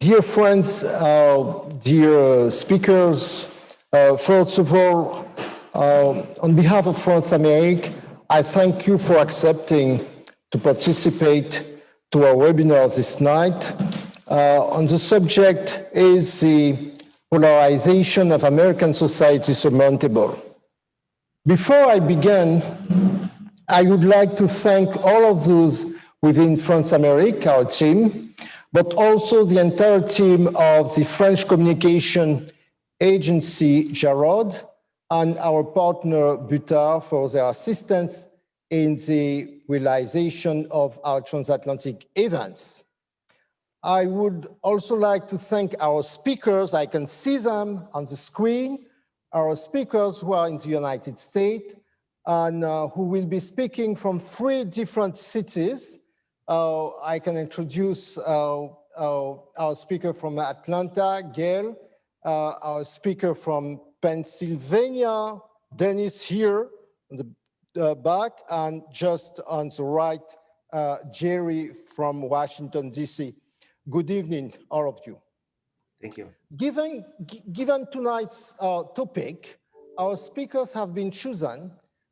Dear friends, dear speakers, first of all, on behalf of France-Amériques, I thank you for accepting to participate to our webinar this night. On the subject is the polarization of American society surmountable. Before I begin, I would like to thank all of those within France-Amériques, our team, but also the entire team of the French communication agency, GGorvett, and our partner, Butard, for their assistance in the realization of our transatlantic events. I would also like to thank our speakers. I can see them on the screen, our speakers who are in the United States and who will be speaking from 3 different cities. I can introduce our speaker from Atlanta, Gayle, our speaker from Pennsylvania, Dennis here on the back, and just on the right, Jerry from Washington, D.C. Good evening, all of you. Thank you. Given tonight's topic, our speakers have been chosen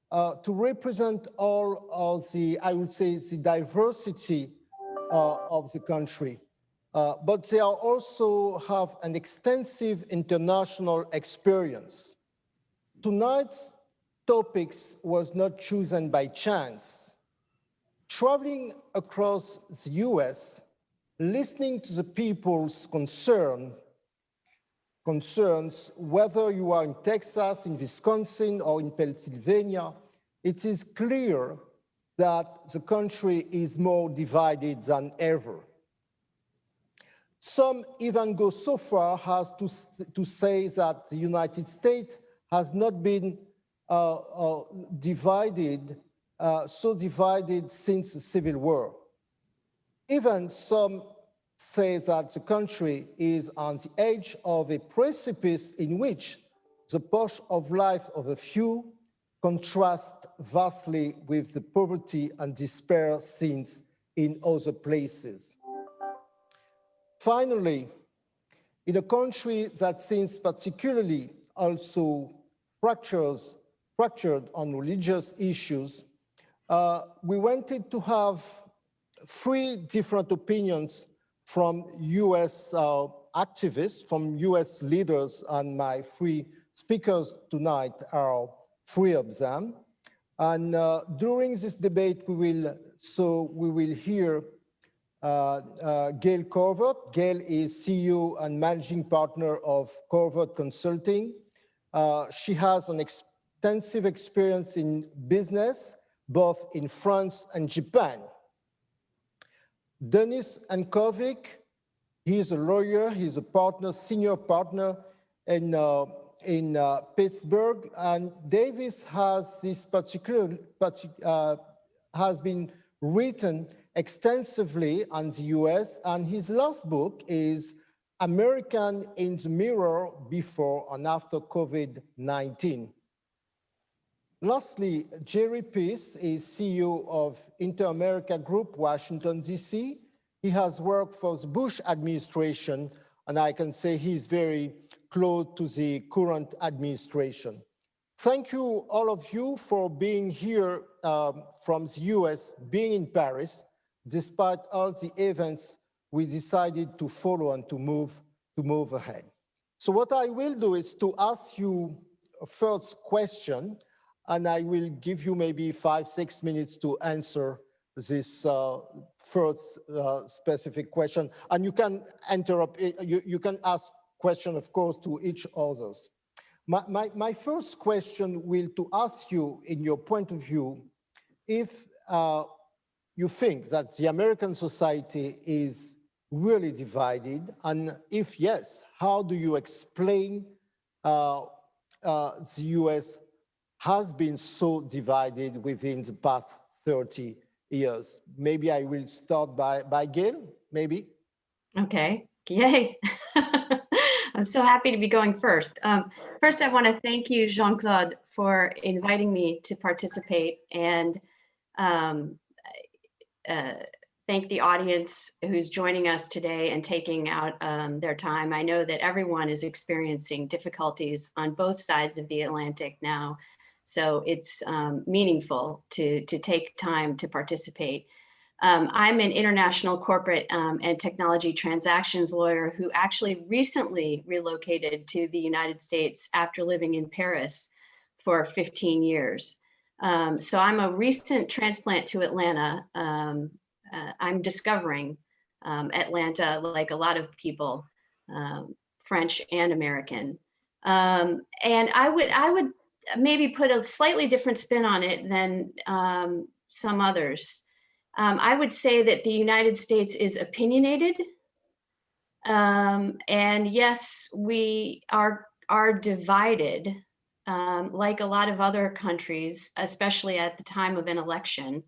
to represent all of the, I would say, the diversity of the country. But they also have an extensive international experience. Tonight's topics was not chosen by chance. Traveling across the US, listening to the people's concerns, whether you are in Texas, in Wisconsin, or in Pennsylvania, it is clear that the country is more divided than ever. Some even go so far as to say that the United States has not been divided since the Civil War. Even some say that the country is on the edge of a precipice in which the posh of life of a few contrasts vastly with the poverty and despair seen in other places. Finally, in a country that seems particularly also fractured on religious issues, we wanted to have 3 different opinions from US activists, from US leaders, and my 3 speakers tonight are 3 of them. And during this debate, we will hear Gayle Gorvett. Gayle is CEO and managing partner of Gorvett Consulting. She has an extensive experience in business, both in France and Japan. Dennis Unkovic, he is a lawyer, he's a partner, senior partner in Pittsburg, and Davis has has been written extensively on the US, and his last book is American in the Mirror, Before and After COVID-19. Lastly, Jerry Peace is CEO of Inter-America Group, Washington, D.C. He has worked for the Bush administration, and I can say he's very close to the current administration. Thank you, all of you, for being here from the US, being in Paris, despite all the events we decided to follow and to move ahead. So what I will do is to ask you a first question, and I will give you maybe 5-6 minutes to answer this first specific question. And you can interrupt, you can ask questions, of course, to each others. My first question will to ask you, in your point of view, if you think that the American society is really divided, and if yes, how do you explain the US has been so divided within the past 30 years? Maybe I will start by Gayle, maybe. Okay, yay. I'm so happy to be going first. First, I want to thank you, Jean-Claude, for inviting me to participate. And thank the audience who's joining us today and taking out their time. I know that everyone is experiencing difficulties on both sides of the Atlantic now, so it's meaningful to take time to participate. I'm an international corporate and technology transactions lawyer who actually recently relocated to the United States after living in Paris for 15 years. So I'm a recent transplant to Atlanta. I'm discovering Atlanta like a lot of people, French and American. And I would maybe put a slightly different spin on it than some others. I would say that the United States is opinionated. And yes, we are divided, like a lot of other countries, especially at the time of an election.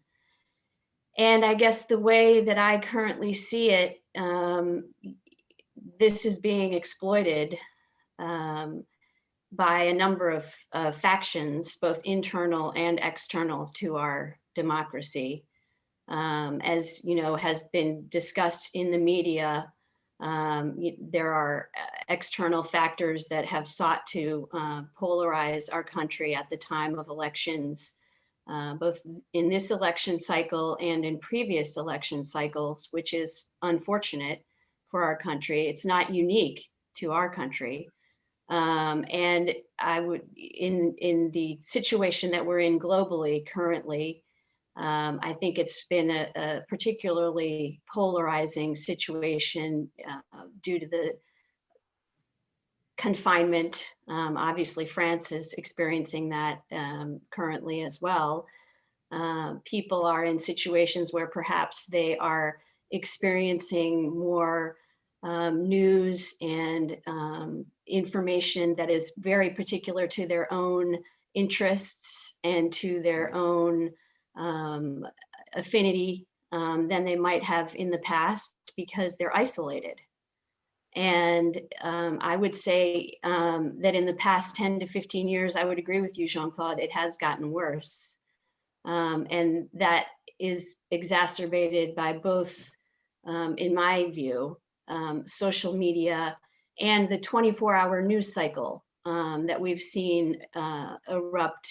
And I guess the way that I currently see it, this is being exploited by a number of factions, both internal and external to our democracy. As you know, has been discussed in the media, there are external factors that have sought to polarize our country at the time of elections, both in this election cycle and in previous election cycles, which is unfortunate for our country. It's not unique to our country. And I would, in the situation that we're in globally currently, I think it's been a particularly polarizing situation due to the confinement. Obviously, France is experiencing that currently as well. People are in situations where perhaps they are experiencing more news and information that is very particular to their own interests and to their own affinity than they might have in the past because they're isolated. And I would say that in the past 10 to 15 years, I would agree with you, Jean-Claude, it has gotten worse. And that is exacerbated by both, in my view, social media and the 24-hour news cycle that we've seen erupt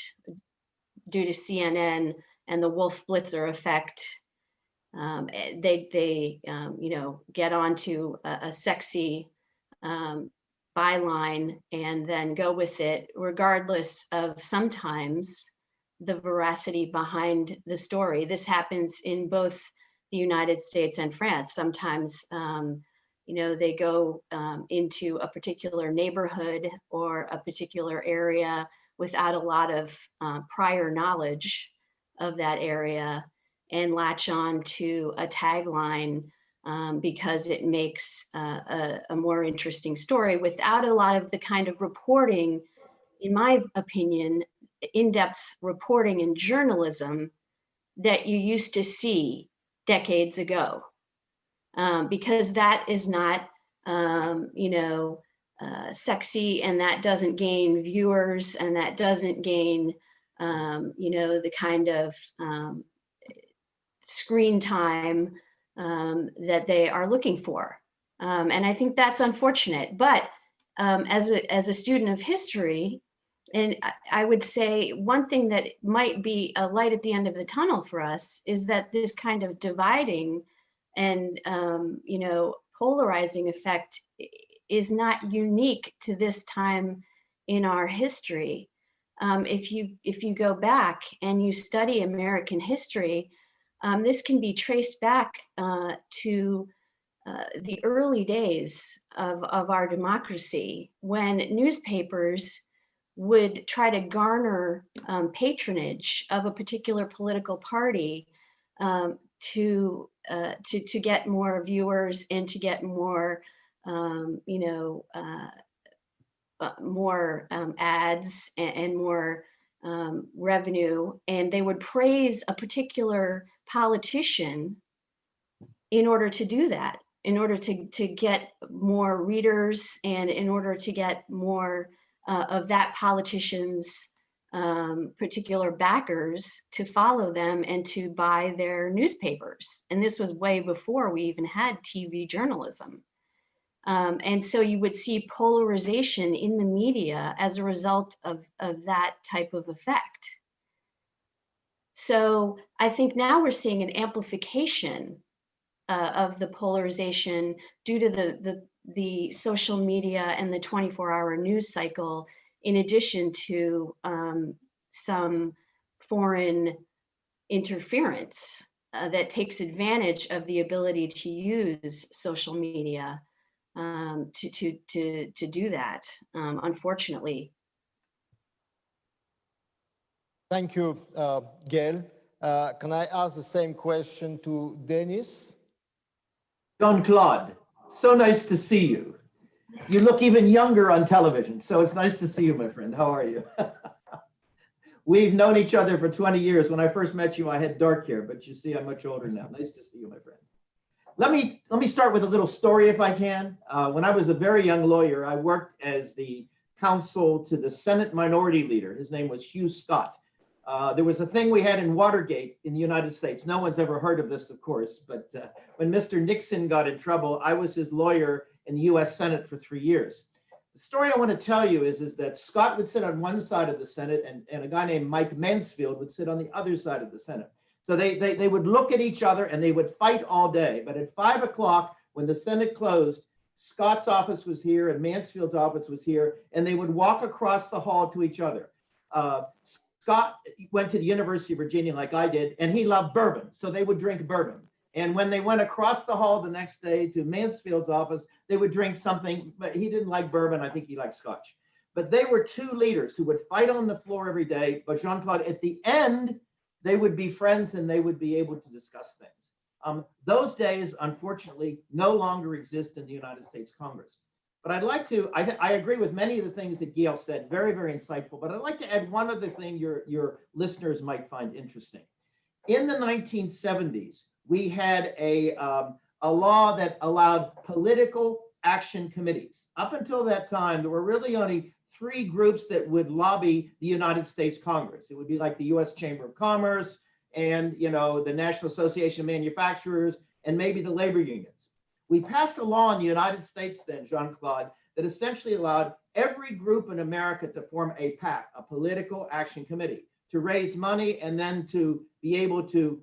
due to CNN and the Wolf Blitzer effect. They get onto a sexy byline and then go with it, regardless of sometimes the veracity behind the story. This happens in both the United States and France. Sometimes, they go into a particular neighborhood or a particular area without a lot of prior knowledge of that area and latch on to a tagline because it makes a more interesting story without a lot of the kind of reporting, in my opinion, in-depth reporting and journalism that you used to see decades ago. Because that is not, sexy, and that doesn't gain viewers, and that doesn't gain, the kind of screen time that they are looking for. And I think that's unfortunate. But as a student of history, and I would say one thing that might be a light at the end of the tunnel for us is that this kind of dividing and polarizing effect is not unique to this time in our history. If you go back and you study American history, this can be traced back to the early days of our democracy, when newspapers would try to garner patronage of a particular political party to get more viewers and to get more more ads and more revenue, and they would praise a particular politician in order to do that, in order to get more readers and in order to get more of that politician's particular backers to follow them and to buy their newspapers. And this was way before we even had TV journalism. And so you would see polarization in the media as a result of that type of effect. So I think now we're seeing an amplification of the polarization due to the social media and the 24-hour news cycle, in addition to some foreign interference that takes advantage of the ability to use social media to do that, unfortunately. Thank you, Gayle. Can I ask the same question to Dennis? Jean-Claude, so nice to see you. You look even younger on television, so it's nice to see you, my friend. How are you? We've known each other for 20 years. When I first met you, I had dark hair, but you see, I'm much older now. Nice to see you, my friend. Let me start with a little story, if I can. When I was a very young lawyer, I worked as the counsel to the Senate Minority Leader. His name was Hugh Scott. There was a thing we had in Watergate in the United States. No one's ever heard of this, of course, but when Mr. Nixon got in trouble, I was his lawyer in the US Senate for 3 years. The story I want to tell you is that Scott would sit on one side of the Senate and a guy named Mike Mansfield would sit on the other side of the Senate. So they would look at each other and they would fight all day. But at 5 o'clock, when the Senate closed, Scott's office was here and Mansfield's office was here, and they would walk across the hall to each other. Scott went to the University of Virginia like I did, and he loved bourbon, so they would drink bourbon. And when they went across the hall the next day to Mansfield's office, they would drink something, but he didn't like bourbon. I think he liked scotch. But they were two leaders who would fight on the floor every day. But Jean-Claude, at the end, they would be friends and they would be able to discuss things. Those days, unfortunately, no longer exist in the United States Congress. But I'd like to, I agree with many of the things that Gayle said, very, very insightful, but I'd like to add one other thing your listeners might find interesting. In the 1970s, we had a law that allowed political action committees. Up until that time, there were really only 3 groups that would lobby the United States Congress. It would be like the US Chamber of Commerce and, you know, the National Association of Manufacturers and maybe the labor unions. We passed a law in the United States then, Jean-Claude, that essentially allowed every group in America to form a PAC, a political action committee, to raise money and then to be able to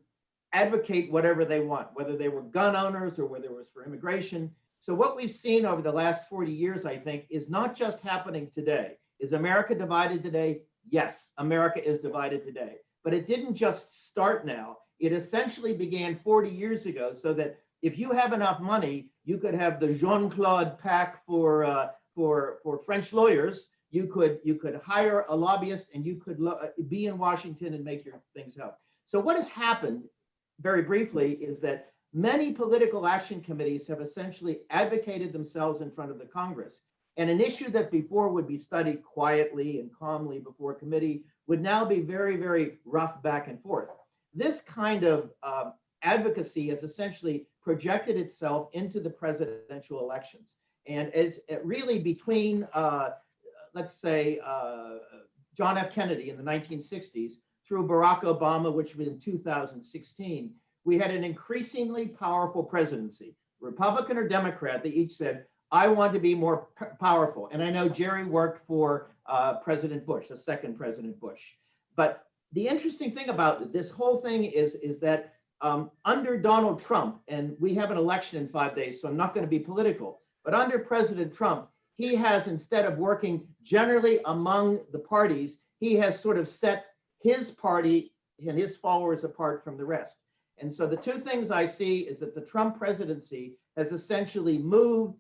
advocate whatever they want, whether they were gun owners or whether it was for immigration. So what we've seen over the last 40 years, I think, is not just happening today. Is America divided today? Yes, America is divided today. But it didn't just start now. It essentially began 40 years ago, so that if you have enough money, you could have the Jean-Claude PAC for French lawyers. You could hire a lobbyist and you could be in Washington and make your things help. So what has happened, very briefly, is that many political action committees have essentially advocated themselves in front of the Congress. And an issue that before would be studied quietly and calmly before a committee would now be very, very rough back and forth. This kind of advocacy has essentially projected itself into the presidential elections. And it's really between, let's say, John F. Kennedy in the 1960s through Barack Obama, which was in 2016, we had an increasingly powerful presidency. Republican or Democrat, they each said, I want to be more powerful. And I know Jerry worked for President Bush, the second President Bush. But the interesting thing about this whole thing is that under Donald Trump, and we have an election in 5 days, so I'm not going to be political, but under President Trump, he has, instead of working generally among the parties, he has sort of set his party and his followers apart from the rest. And so the two things I see is that the Trump presidency has essentially moved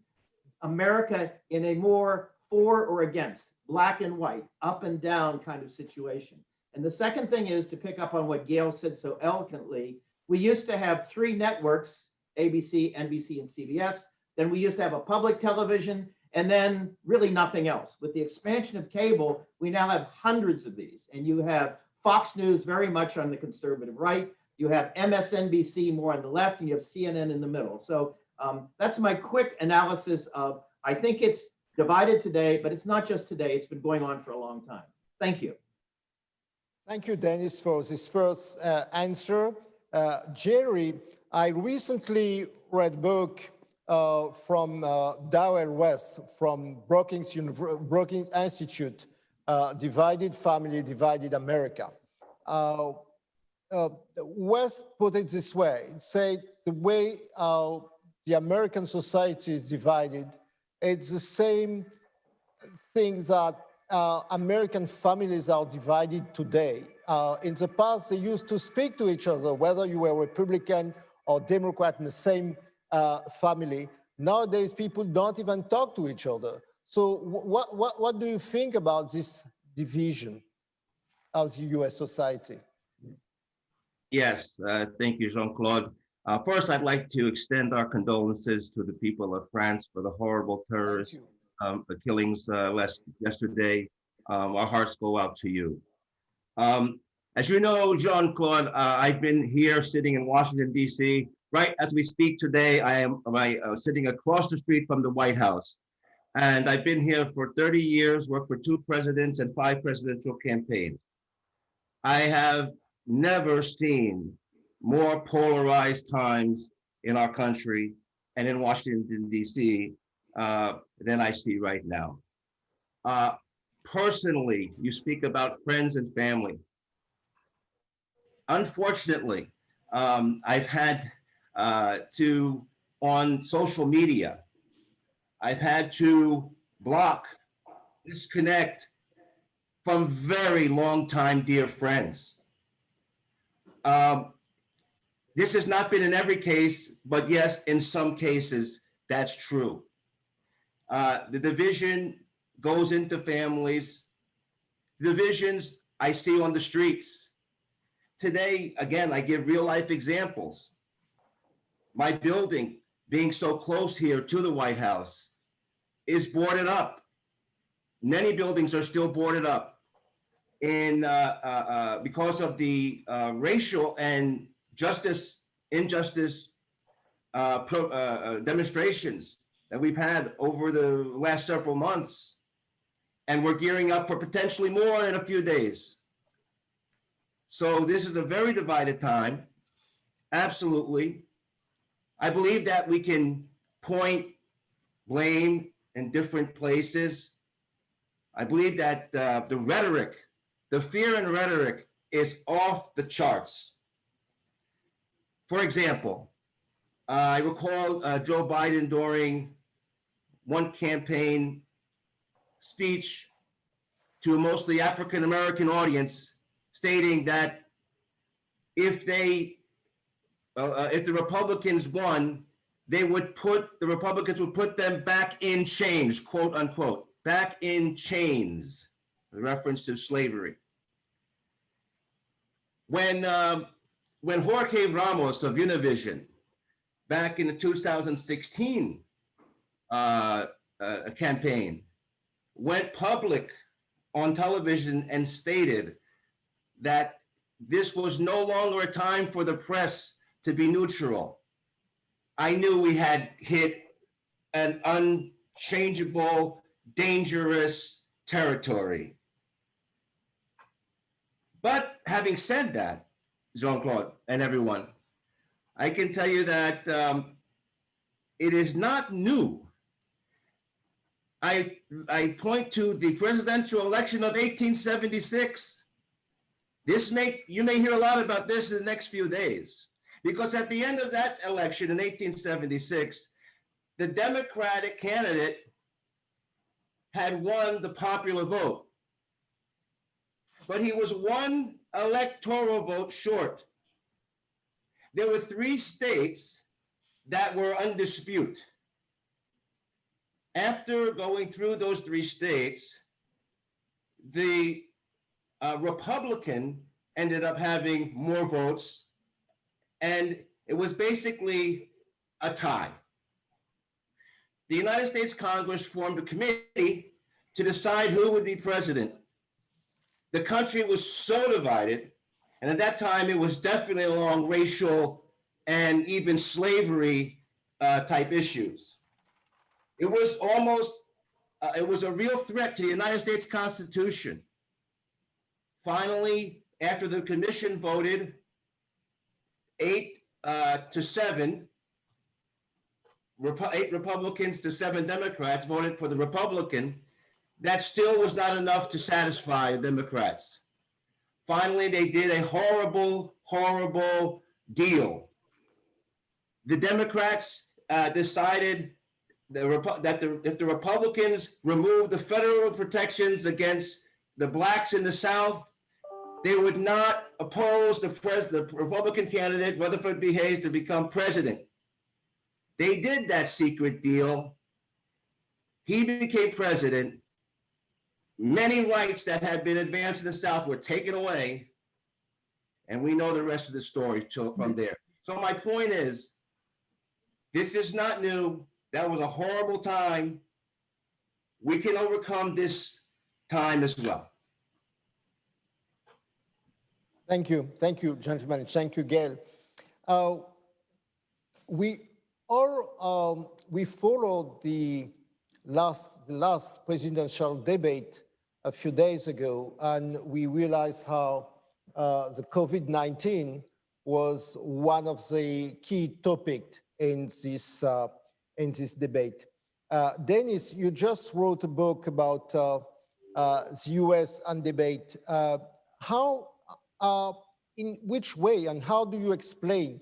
America in a more for or against, black and white, up and down kind of situation. And the second thing is, to pick up on what Gayle said so eloquently, we used to have 3 networks, ABC, NBC, and CBS. Then we used to have a public television, and then really nothing else. With the expansion of cable, we now have hundreds of these. And you have Fox News very much on the conservative right. You have MSNBC more on the left, and you have CNN in the middle. So that's my quick analysis of, I think it's divided today, but it's not just today. It's been going on for a long time. Thank you. Thank you, Dennis, for this first answer. Jerry, I recently read a book from Darrell West from Brookings Institute, Divided Family, Divided America. West put it this way, say the way the American society is divided, it's the same thing that American families are divided today. In the past, they used to speak to each other, whether you were Republican or Democrat in the same family. Nowadays, people don't even talk to each other. So what do you think about this division of the US society? Yes, thank you, Jean-Claude. First, I'd like to extend our condolences to the people of France for the horrible terrorist killings yesterday. Our hearts go out to you. As you know, Jean-Claude, I've been here sitting in Washington, D.C. Right as we speak today, I am sitting across the street from the White House. And I've been here for 30 years, worked for 2 presidents and 5 presidential campaigns. I have never seen more polarized times in our country and in Washington, D.C. Than I see right now. Personally, you speak about friends and family. Unfortunately, I've had to, on social media, I've had to block, disconnect from very long time dear friends. This has not been in every case, but yes, in some cases, that's true. The division goes into families. Divisions I see on the streets. Today, again, I give real life examples. My building, being so close here to the White House, is boarded up. Many buildings are still boarded up because of the racial and injustice demonstrations that we've had over the last several months. And we're gearing up for potentially more in a few days. So this is a very divided time. Absolutely. I believe that we can point blame in different places. I believe that the rhetoric, the fear and rhetoric is off the charts. For example, I recall Joe Biden during one campaign speech to a mostly African-American audience stating that if the Republicans won, the Republicans would put them back in chains, quote unquote, back in chains, a reference to slavery. When Jorge Ramos of Univision, back in the 2016 campaign, went public on television and stated that this was no longer a time for the press to be neutral, I knew we had hit an unchangeable, dangerous territory. But having said that, Jean-Claude and everyone, I can tell you that it is not new. I point to the presidential election of 1876. You may hear a lot about this in the next few days, because at the end of that election in 1876, the Democratic candidate had won the popular vote, but he was one electoral vote short. There were 3 states that were undisputed. After going through those 3 states, the Republican ended up having more votes, and it was basically a tie. The United States Congress formed a committee to decide who would be president. The country was so divided, and at that time it was definitely along racial and even slavery type issues. It was it was a real threat to the United States Constitution. Finally, after the commission voted 8-7, 8 Republicans to 7 Democrats voted for the Republican, that still was not enough to satisfy the Democrats. Finally, they did a horrible, horrible deal. The Democrats decided if the Republicans removed the federal protections against the blacks in the South, they would not oppose the Republican candidate, Rutherford B. Hayes, to become president. They did that secret deal. He became president. Many rights that had been advanced in the South were taken away, and we know the rest of the story from there. So my point is, this is not new. That was a horrible time. We can overcome this time as well. Thank you, gentlemen. Thank you, Gayle. We followed the last presidential debate a few days ago, and we realized how the COVID-19 was one of the key topics in this debate. Dennis, you just wrote a book about the US and debate. In which way and how do you explain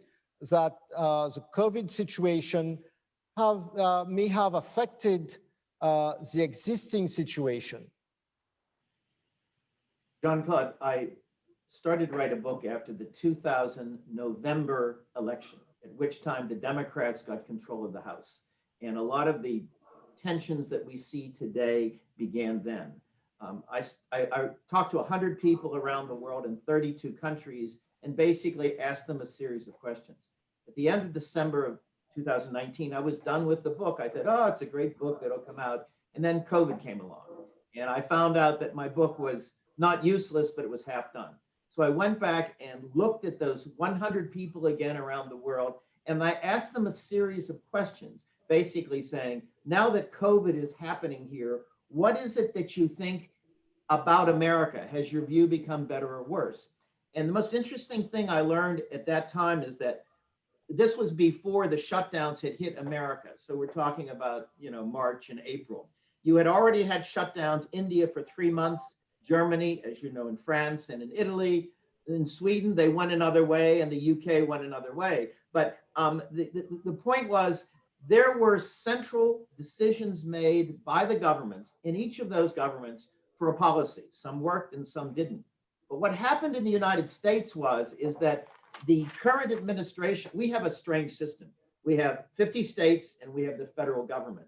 that the COVID situation may have affected the existing situation? Jean-Claude, I started to write a book after the 2000 November election, at which time the Democrats got control of the House. And a lot of the tensions that we see today began then. I talked to 100 people around the world in 32 countries and basically asked them a series of questions. At the end of December of 2019, I was done with the book. I said, oh, it's a great book, it'll come out. And then COVID came along. And I found out that my book was not useless, but it was half done. So I went back and looked at those 100 people again around the world, and I asked them a series of questions, basically saying, now that COVID is happening here, what is it that you think about America? Has your view become better or worse? And the most interesting thing I learned at that time is that this was before the shutdowns had hit America. So we're talking about, March and April. You had already had shutdowns, India for 3 months, Germany, as you know, in France and in Italy. In Sweden, they went another way, and the UK went another way. But the point was, there were central decisions made by the governments in each of those governments for a policy. Some worked and some didn't. But what happened in the United States is that the current administration, we have a strange system. We have 50 states and we have the federal government.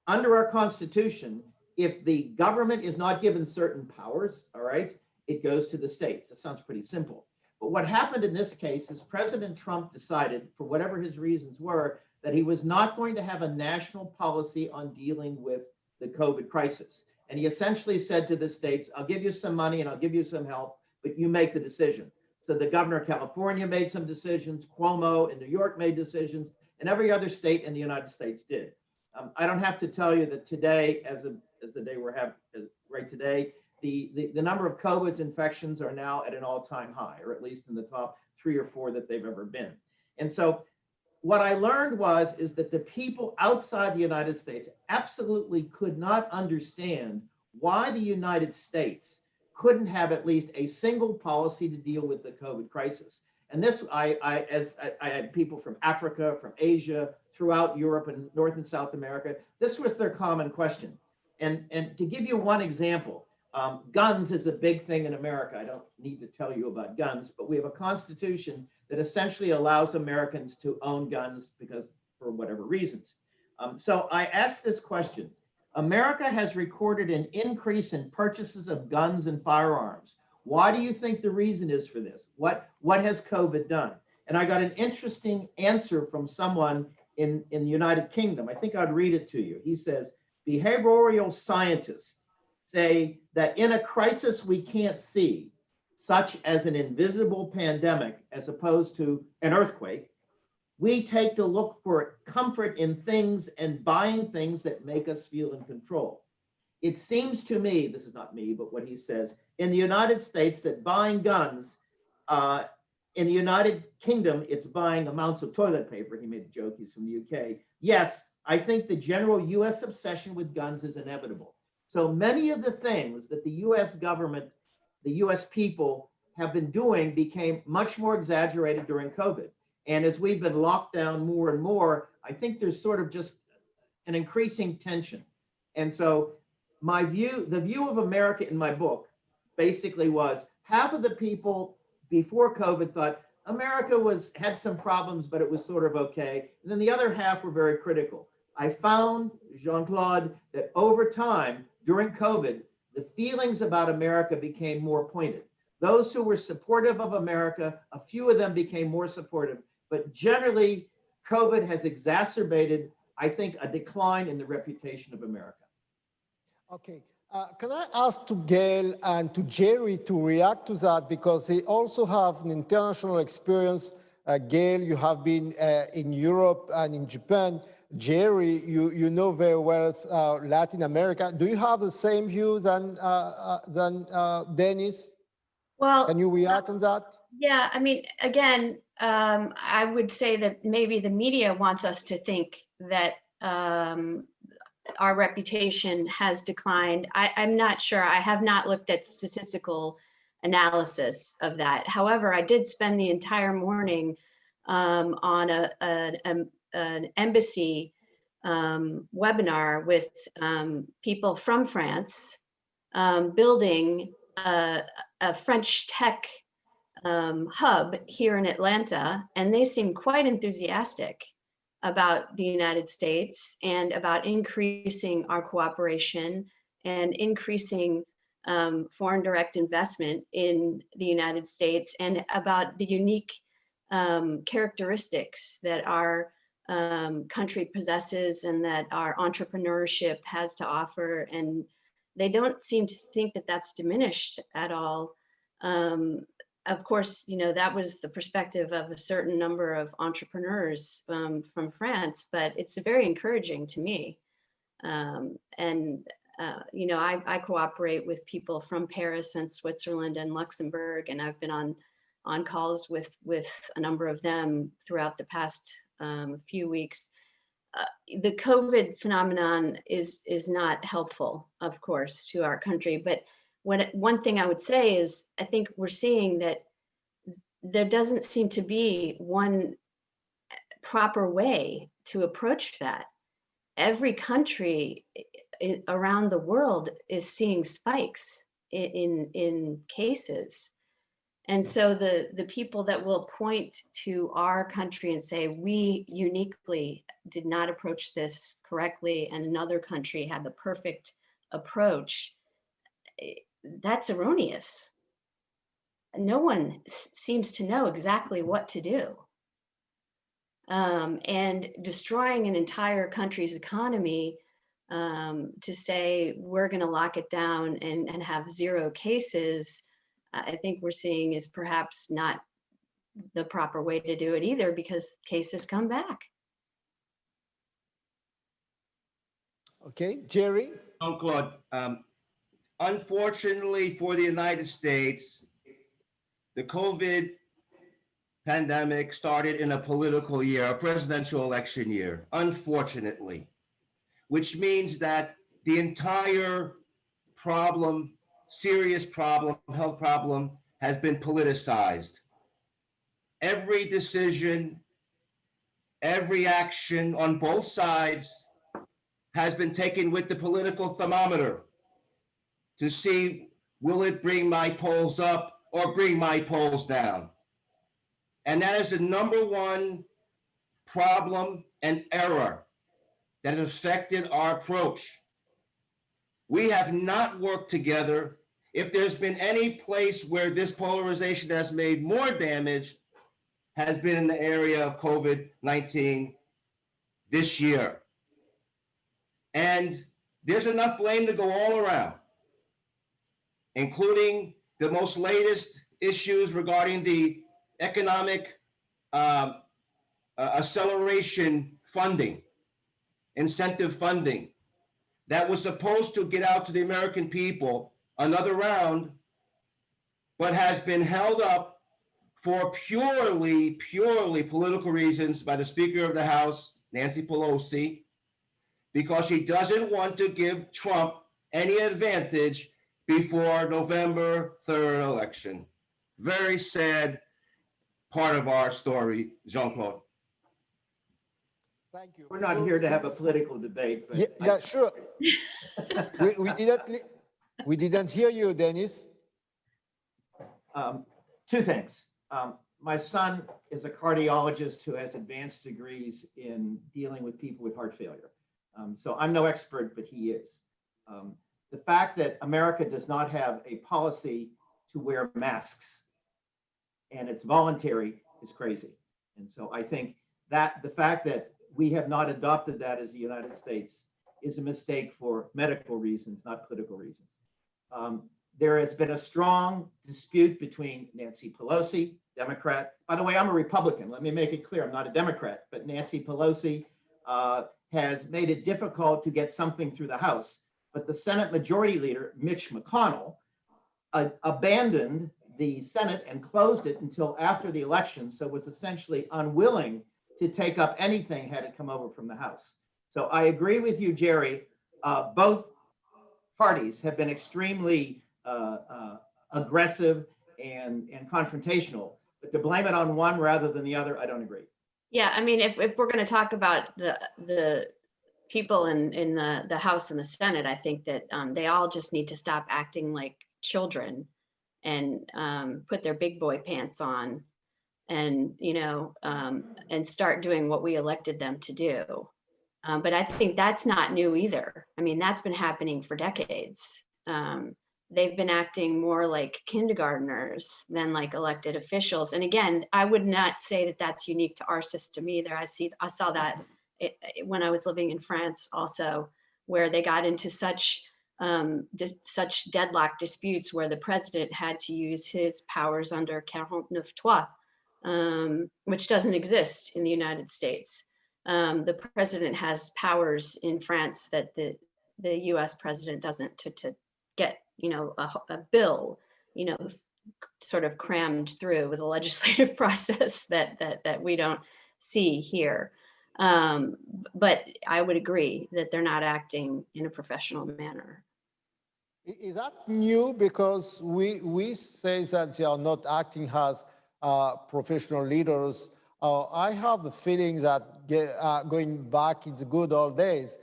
Under our Constitution, if the government is not given certain powers, all right, it goes to the states. That sounds pretty simple. But what happened in this case is President Trump decided, for whatever his reasons were, that he was not going to have a national policy on dealing with the COVID crisis. And he essentially said to the states, I'll give you some money and I'll give you some help, but you make the decision. So the governor of California made some decisions, Cuomo in New York made decisions, and every other state in the United States did. I don't have to tell you that today, as the day we're having right today, the number of COVID infections are now at an all-time high, or at least in the top 3 or 4 that they've ever been. And so what I learned is that the people outside the United States absolutely could not understand why the United States couldn't have at least a single policy to deal with the COVID crisis. And this, I had people from Africa, from Asia, throughout Europe and North and South America. This was their common question. And to give you one example, guns is a big thing in America. I don't need to tell you about guns, but we have a constitution that essentially allows Americans to own guns because for whatever reasons. So I asked this question. America has recorded an increase in purchases of guns and firearms. Why do you think the reason is for this? What has COVID done? And I got an interesting answer from someone in the United Kingdom. I think I'd read it to you. He says, behavioral scientists say that in a crisis we can't see, such as an invisible pandemic, as opposed to an earthquake, we take to look for comfort in things and buying things that make us feel in control. It seems to me, this is not me, but what he says, in the United States, that buying guns, in the United Kingdom, it's buying amounts of toilet paper. He made a joke, he's from the UK. Yes, I think the general US obsession with guns is inevitable. So many of the things that the US government, the US people have been doing became much more exaggerated during COVID. And as we've been locked down more and more, I think there's sort of just an increasing tension. And so my view, the view of America in my book basically was half of the people before COVID thought America had some problems, but it was sort of okay. And then the other half were very critical. I found, Jean-Claude, that over time during COVID, the feelings about America became more pointed. Those who were supportive of America, a few of them became more supportive, but generally COVID has exacerbated, I think, a decline in the reputation of America. Okay. Can I ask to Gayle and to Jerry to react to that, because they also have an international experience. Gayle, you have been in Europe and in Japan. Jerry, you know very well Latin America. Do you have the same view than Dennis? Well, can you react on that? Yeah, I mean, again, I would say that maybe the media wants us to think that our reputation has declined. I'm not sure. I have not looked at statistical analysis of that. However, I did spend the entire morning on an embassy webinar with people from France, building a French tech hub here in Atlanta, and they seem quite enthusiastic about the United States and about increasing our cooperation and increasing foreign direct investment in the United States, and about the unique characteristics that our country possesses and that our entrepreneurship has to offer. And they don't seem to think that that's diminished at all. Of course, you know, that was the perspective of a certain number of entrepreneurs from France, but it's very encouraging to me. You know, I cooperate with people from Paris and Switzerland and Luxembourg, and I've been on calls with a number of them throughout the past few weeks. The COVID phenomenon is not helpful, of course, to our country, but one thing I would say is I think we're seeing that there doesn't seem to be one proper way to approach that. Every country around the world is seeing spikes in cases. And so the people that will point to our country and say, we uniquely did not approach this correctly and another country had the perfect approach, that's erroneous. No one seems to know exactly what to do. And destroying an entire country's economy to say we're going to lock it down and have zero cases, I think we're seeing is perhaps not the proper way to do it either, because cases come back. Okay, Jerry? Claude, unfortunately for the United States, the COVID pandemic started in a political year, a presidential election year, unfortunately, which means that the entire problem, serious problem, health problem, has been politicized. Every decision, every action on both sides has been taken with the political thermometer to see, will it bring my polls up or bring my polls down? And that is the number one problem and error that has affected our approach. We have not worked together. If there's been any place where this polarization has made more damage, has been in the area of COVID-19 this year. And there's enough blame to go all around, including the most latest issues regarding the economic acceleration funding, incentive funding, that was supposed to get out to the American people, another round, but has been held up for purely political reasons by the Speaker of the House, Nancy Pelosi, because she doesn't want to give Trump any advantage before November 3rd election. Very sad part of our story, Jean-Claude. Thank you. We're not here to have a political debate, but Yeah, sure. we didn't hear you, Dennis. Two things. My son is a cardiologist who has advanced degrees in dealing with people with heart failure. So I'm no expert, but he is. The fact that America does not have a policy to wear masks and it's voluntary is crazy. And so I think that the fact that we have not adopted that as the United States is a mistake for medical reasons, not political reasons. There has been a strong dispute between Nancy Pelosi, Democrat. By the way, I'm a Republican. Let me make it clear, I'm not a Democrat, but Nancy Pelosi has made it difficult to get something through the House. But the Senate Majority Leader, Mitch McConnell, abandoned the Senate and closed it until after the election, so was essentially unwilling to take up anything had it come over from the House. So I agree with you, Jerry. Both parties have been extremely aggressive and confrontational, but to blame it on one rather than the other, I don't agree. Yeah, I mean, if we're going to talk about the people in the House and the Senate, I think that they all just need to stop acting like children and put their big boy pants on and, and start doing what we elected them to do. But I think that's not new either. I mean, that's been happening for decades. They've been acting more like kindergartners than like elected officials. And again, I would not say that that's unique to our system either. I saw that when I was living in France also, where they got into such deadlock disputes where the president had to use his powers under 49.3, which doesn't exist in the United States. The president has powers in France that the US president doesn't, to get, a bill, sort of crammed through with a legislative process that we don't see here. But I would agree that they're not acting in a professional manner. Is that new? Because we say that they are not acting as professional leaders. I have the feeling that going back in the good old days,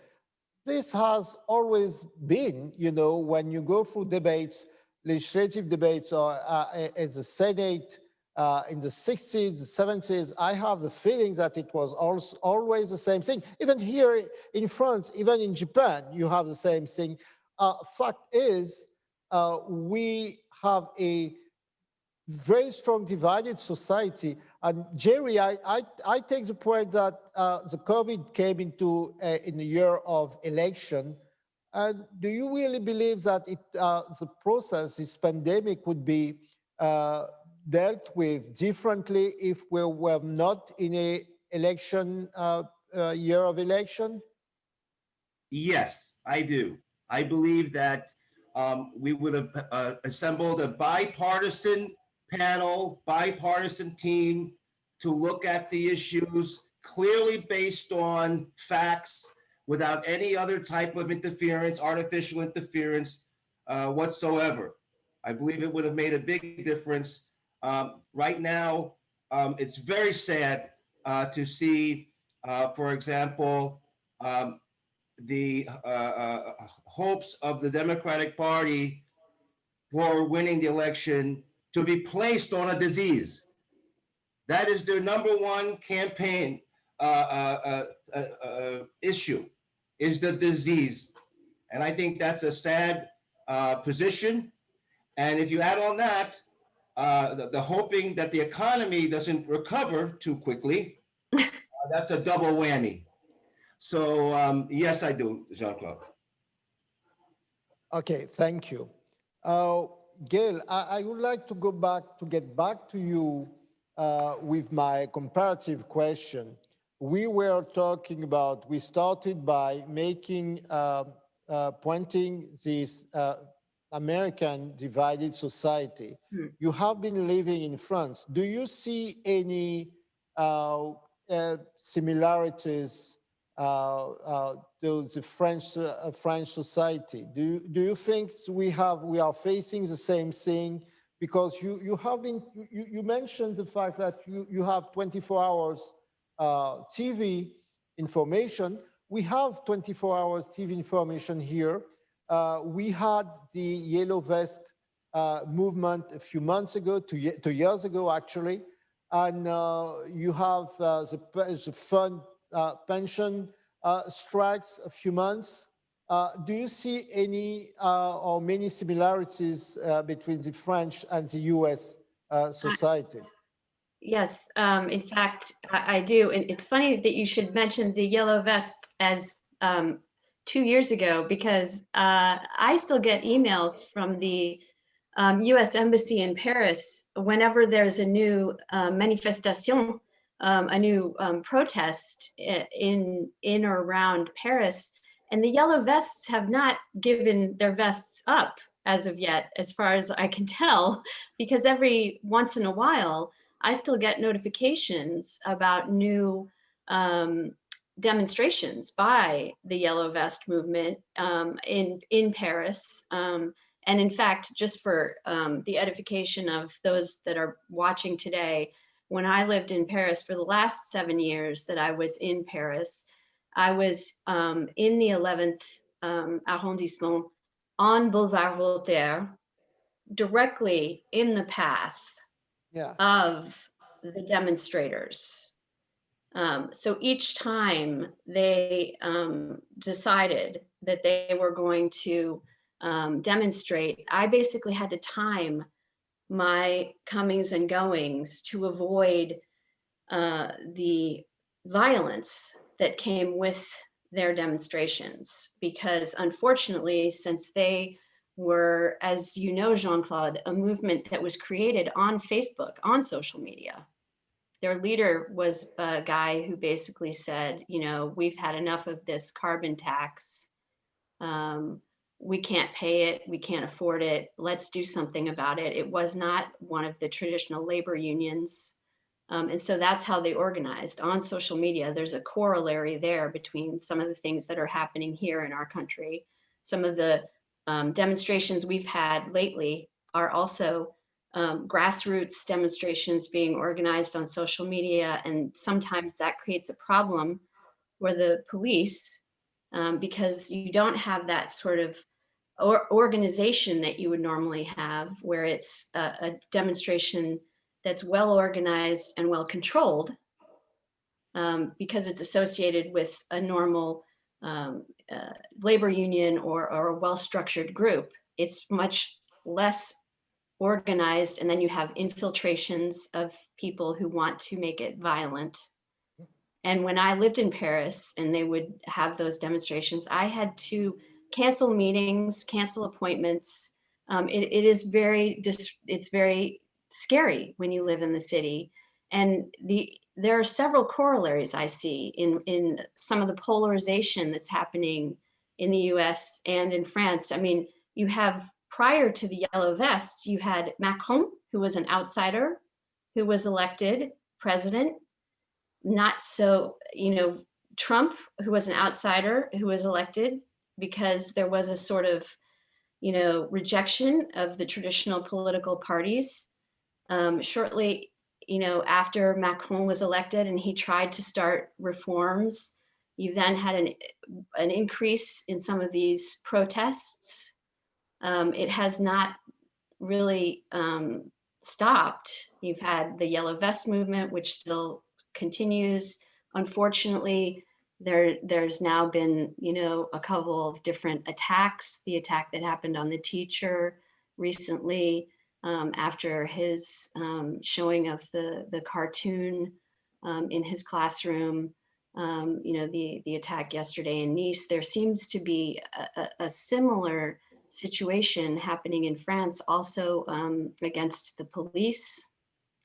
this has always been, when you go through debates, legislative debates, or in the Senate in the 60s, the 70s, I have the feeling that it was always the same thing. Even here in France, even in Japan, you have the same thing. Fact is, we have a very strong divided society. And Jerry, I take the point that the COVID came into in the year of election. And do you really believe that the process, this pandemic, would be dealt with differently if we were not in a election year of election? Yes, I do. I believe that we would have assembled a bipartisan panel, bipartisan team to look at the issues clearly based on facts without any other type of interference, artificial interference whatsoever. I believe it would have made a big difference. Right now, it's very sad to see, for example, the hopes of the Democratic Party for winning the election to be placed on a disease. That is their number one campaign issue, is the disease. And I think that's a sad position. And if you add on that, the hoping that the economy doesn't recover too quickly, that's a double whammy. So yes, I do, Jean-Claude. Okay, thank you. Gayle, I would like to get back to you with my comparative question. We were talking about, we started by making pointing this American divided society. Hmm. You have been living in France. Do you see any similarities to the French society? Do you think we are facing the same thing? Because you mentioned the fact that you have 24 hours TV information. We have 24 hours TV information here. We had the Yellow Vest movement a few months ago, 2 years ago actually, and you have the fund pension strikes a few months. Do you see any or many similarities between the French and the US society? Yes, in fact, I do. And it's funny that you should mention the yellow vests as 2 years ago, because I still get emails from the US Embassy in Paris whenever there's a new manifestation, a new protest in or around Paris. And the yellow vests have not given their vests up as of yet, as far as I can tell, because every once in a while, I still get notifications about new demonstrations by the Yellow Vest movement in Paris. And in fact, just for the edification of those that are watching today, when I lived in Paris for the last 7 years that I was in Paris, I was in the 11th arrondissement on Boulevard Voltaire, directly in the path of the demonstrators. So each time they decided that they were going to demonstrate, I basically had to time my comings and goings to avoid the violence that came with their demonstrations. Because unfortunately, since they were, as you know, Jean-Claude, a movement that was created on Facebook, on social media. Their leader was a guy who basically said, you know, we've had enough of this carbon tax. We can't pay it. We can't afford it. Let's do something about it. It was not one of the traditional labor unions. And so that's how they organized on social media. There's a corollary there between some of the things that are happening here in our country. Some of the demonstrations we've had lately are also grassroots demonstrations being organized on social media. And sometimes that creates a problem where the police, because you don't have that sort of organization that you would normally have, where it's a demonstration that's well organized and well controlled, because it's associated with a normal labor union or a well-structured group. It's much less organized, and then you have infiltrations of people who want to make it violent. And when I lived in Paris and they would have those demonstrations, I had to cancel meetings, cancel appointments. It's very scary when you live in the city. And there are several corollaries I see in some of the polarization that's happening in the US and in France. I mean, you have, prior to the Yellow Vests, you had Macron, who was an outsider, who was elected president. Not so, Trump, who was an outsider, who was elected because there was a sort of, rejection of the traditional political parties. Shortly, after Macron was elected and he tried to start reforms, you then had an increase in some of these protests. It has not really stopped. You've had the Yellow Vest movement, which still continues. Unfortunately, there's now been, a couple of different attacks. The attack that happened on the teacher recently, after his showing of the cartoon in his classroom, the attack yesterday in Nice. There seems to be a similar situation happening in France, also against the police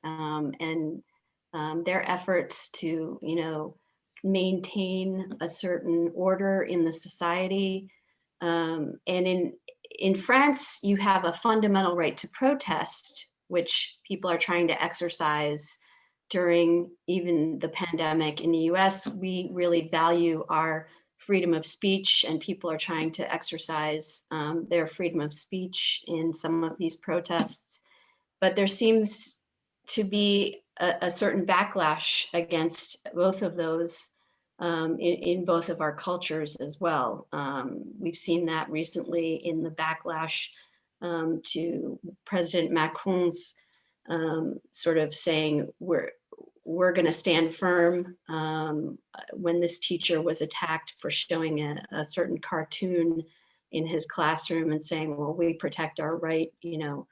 and their efforts to, maintain a certain order in the society. And in France, you have a fundamental right to protest, which people are trying to exercise during even the pandemic. In the US, we really value our freedom of speech, and people are trying to exercise their freedom of speech in some of these protests. But there seems to be a certain backlash against both of those in both of our cultures as well. We've seen that recently in the backlash to President Macron's sort of saying we're going to stand firm when this teacher was attacked for showing a certain cartoon in his classroom and saying, well, we protect our right, you know,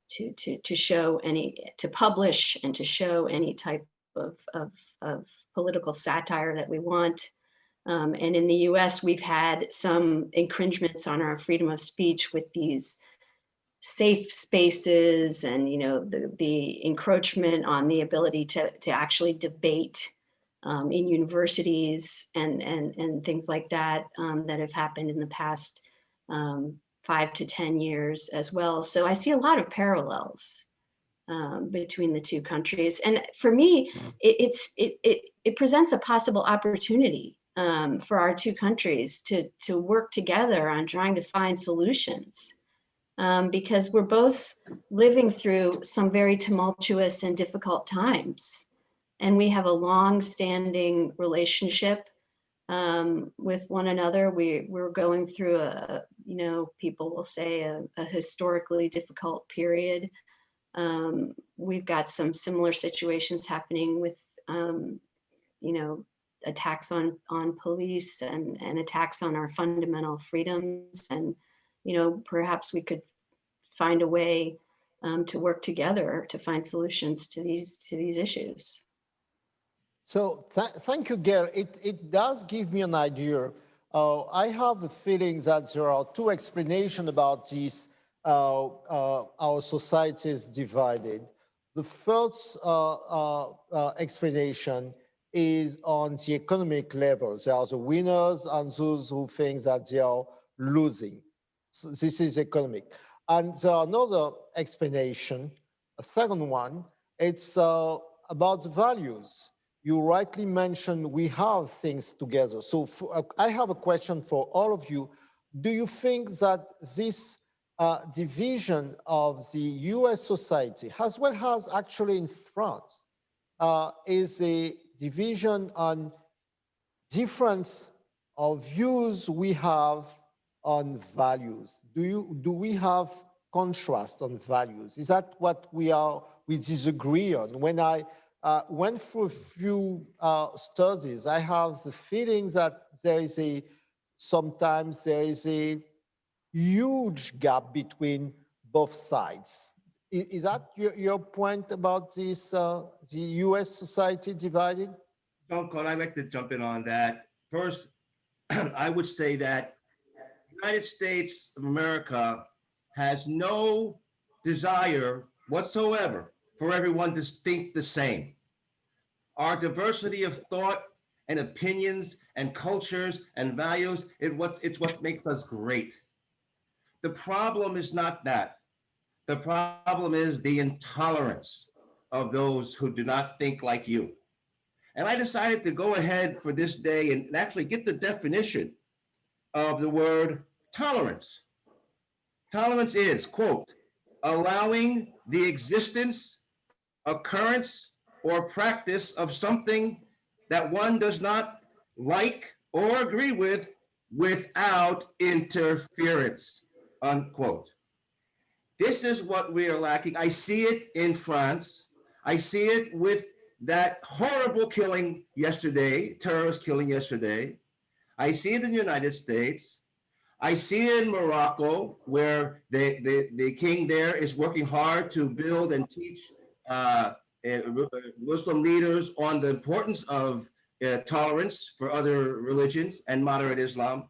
to show to publish and to show any type of political satire that we want. And in the US, we've had some infringements on our freedom of speech with these safe spaces and, you know, the encroachment on the ability to actually debate in universities and things like that that have happened in the past 5 to 10 years as well. So I see a lot of parallels between the two countries. And for me, it presents a possible opportunity for our two countries to work together on trying to find solutions. Because we're both living through some very tumultuous and difficult times. And we have a long-standing relationship with one another. We're going through you know, people will say a historically difficult period. We've got some similar situations happening with, you know, attacks on police and attacks on our fundamental freedoms. And, you know, perhaps we could find a way to work together to find solutions to these issues. So thank you, Gayle. It does give me an idea. I have the feeling that there are two explanations about this, our society is divided. The first explanation is on the economic level. There are the winners and those who think that they are losing. So this is economic. And there are another explanation, a second one, it's about the values. You rightly mentioned we have things together. So I have a question for all of you. Do you think that this division of the US society, as well as actually in France, is a division on difference of views we have on values? Do we have contrast on values? Is that what we disagree on? When I went through a few studies, I have the feeling that sometimes there is a huge gap between both sides. Is that your point about this, the US society divided? Jean-Claude, I'd like to jump in on that. First, I would say that the United States of America has no desire whatsoever for everyone to think the same. Our diversity of thought and opinions and cultures and values, it's what makes us great. The problem is not that. The problem is the intolerance of those who do not think like you. And I decided to go ahead for this day and actually get the definition of the word tolerance. Tolerance is, quote, allowing the existence, occurrence, or practice of something that one does not like or agree with without interference, unquote. This is what we are lacking. I see it in France. I see it with that horrible killing yesterday, terrorist killing yesterday. I see it in the United States. I see it in Morocco, where the king there is working hard to build and teach Muslim leaders on the importance of tolerance for other religions and moderate Islam.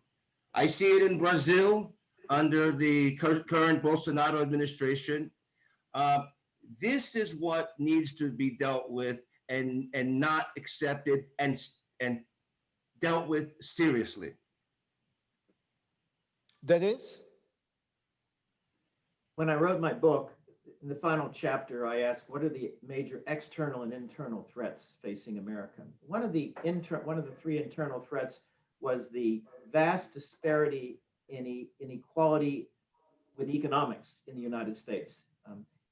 I see it in Brazil under the current Bolsonaro administration. This is what needs to be dealt with and not accepted and dealt with seriously. Dennis? When I wrote my book, in the final chapter, I asked, what are the major external and internal threats facing America? One of the three internal threats was the vast disparity in inequality with economics in the United States.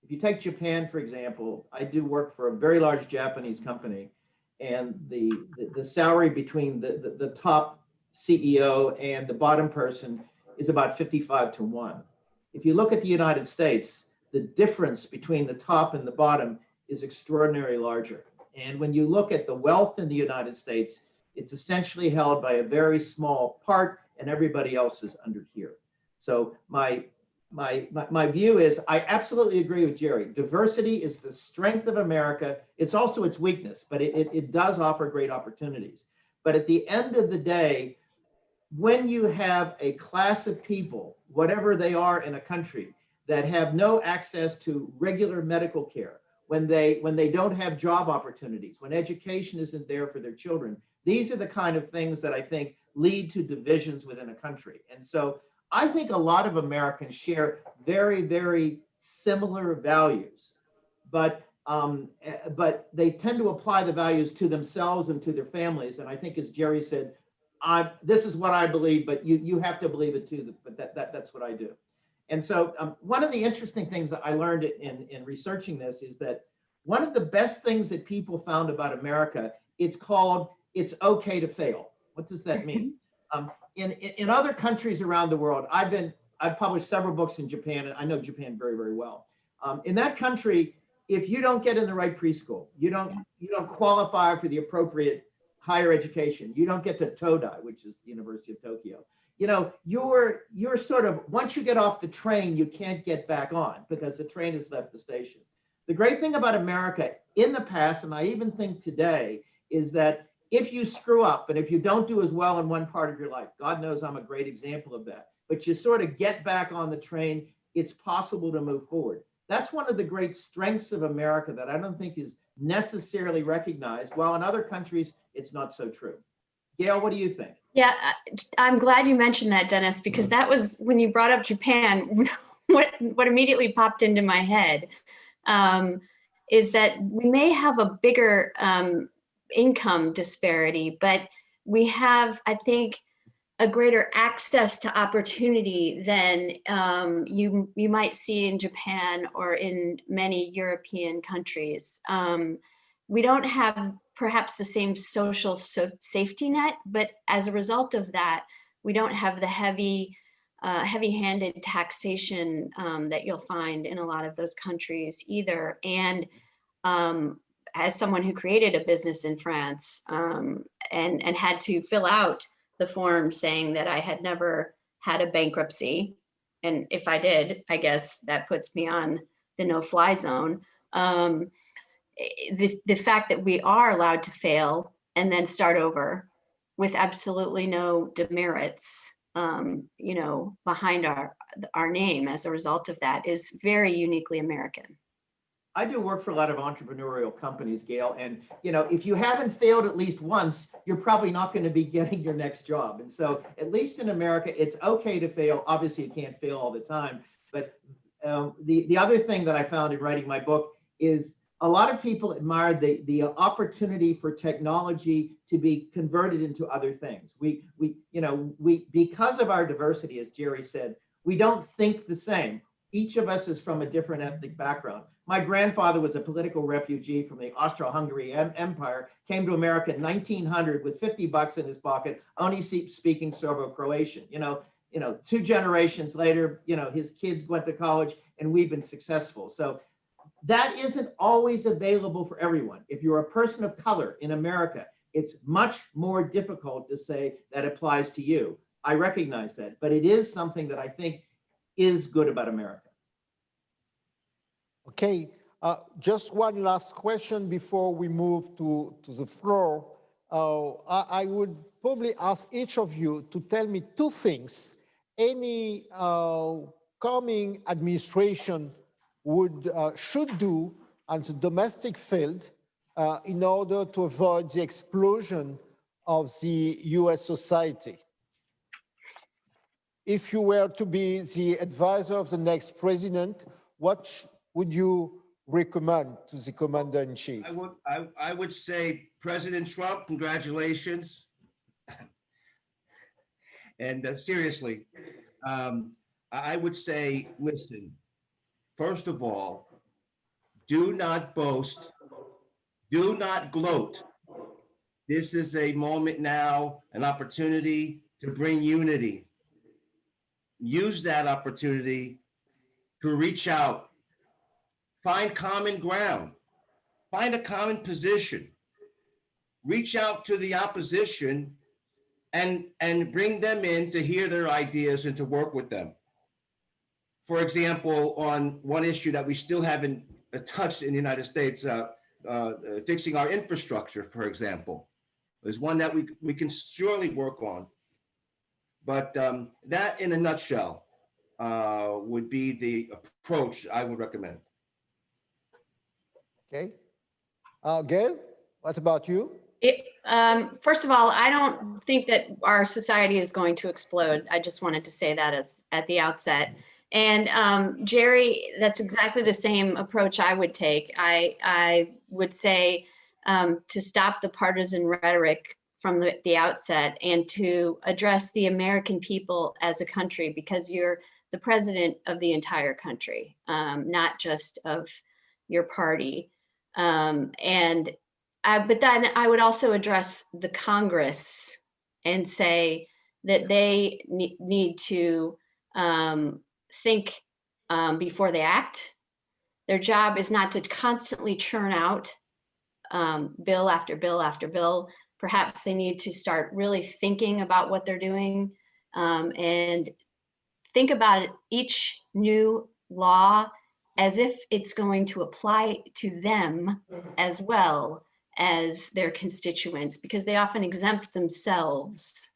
If you take Japan, for example, I do work for a very large Japanese company, and the salary between the top CEO and the bottom person is about 55-1. If you look at the United States, the difference between the top and the bottom is extraordinarily larger. And when you look at the wealth in the United States, it's essentially held by a very small part, and everybody else is under here. So my view is, I absolutely agree with Jerry. Diversity is the strength of America. It's also its weakness, but it does offer great opportunities. But at the end of the day, when you have a class of people, whatever they are in a country, that have no access to regular medical care, when they don't have job opportunities, when education isn't there for their children, these are the kind of things that I think lead to divisions within a country. And so I think a lot of Americans share very, very similar values, but they tend to apply the values to themselves and to their families. And I think, as Jerry said, this is what I believe, but you have to believe it too. But that's what I do. And so one of the interesting things that I learned in researching this is that one of the best things that people found about America, it's called, it's okay to fail. What does that mean? In other countries around the world, I've published several books in Japan, and I know Japan very, very well. In that country, if you don't get in the right preschool, you don't qualify for the appropriate higher education, you don't get to Todai, which is the University of Tokyo. You know, you're sort of, once you get off the train, you can't get back on because the train has left the station. The great thing about America in the past, and I even think today, is that if you screw up and if you don't do as well in one part of your life, God knows I'm a great example of that, but you sort of get back on the train, it's possible to move forward. That's one of the great strengths of America that I don't think is necessarily recognized, while in other countries, it's not so true. Gail, what do you think? Yeah, I'm glad you mentioned that, Dennis, because that was, when you brought up Japan, what immediately popped into my head is that we may have a bigger income disparity, but we have, I think, a greater access to opportunity than you might see in Japan or in many European countries. We don't have perhaps the same social safety net, but as a result of that, we don't have the heavy-handed taxation that you'll find in a lot of those countries either. And as someone who created a business in France and had to fill out the form saying that I had never had a bankruptcy, and if I did, I guess that puts me on the no-fly zone. The fact that we are allowed to fail and then start over with absolutely no demerits, you know, behind our name as a result of that is very uniquely American. I do work for a lot of entrepreneurial companies, Gail, and you know, if you haven't failed at least once, you're probably not going to be getting your next job. And so, at least in America, it's okay to fail. Obviously, you can't fail all the time. But the other thing that I found in writing my book is a lot of people admired the opportunity for technology to be converted into other things. We because of our diversity, as Jerry said, we don't think the same. Each of us is from a different ethnic background. My grandfather was a political refugee from the Austro-Hungary Empire, came to America in 1900 with $50 in his pocket, only speaking Serbo-Croatian. You know, 2 generations later, you know, his kids went to college and we've been successful. So that isn't always available for everyone. If you're a person of color in America, it's much more difficult to say that applies to you. I recognize that, but it is something that I think is good about America. Okay, just one last question before we move to the floor. I would probably ask each of you to tell me 2 things any coming administration should do on the domestic field in order to avoid the explosion of the US society. if you were to be the advisor of the next president, what would you recommend to the commander-in-chief? I would say President Trump, congratulations. And seriously, I would say, listen, first of all, do not boast, do not gloat. This is a moment now, an opportunity to bring unity. Use that opportunity to reach out, find common ground, find a common position, reach out to the opposition and bring them in to hear their ideas and to work with them. For example, on one issue that we still haven't touched in the United States, fixing our infrastructure, for example, is one that we can surely work on. But that in a nutshell would be the approach I would recommend. Okay. Gayle, what about you? First of all, I don't think that our society is going to explode. I just wanted to say that at the outset. And Jerry, that's exactly the same approach I would take. I would say to stop the partisan rhetoric from the outset and to address the American people as a country, because you're the president of the entire country, not just of your party. But then I would also address the Congress and say that they need to think before they act. Their job is not to constantly churn out bill after bill after bill. Perhaps they need to start really thinking about what they're doing and think about each new law as if it's going to apply to them as well as their constituents, because they often exempt themselves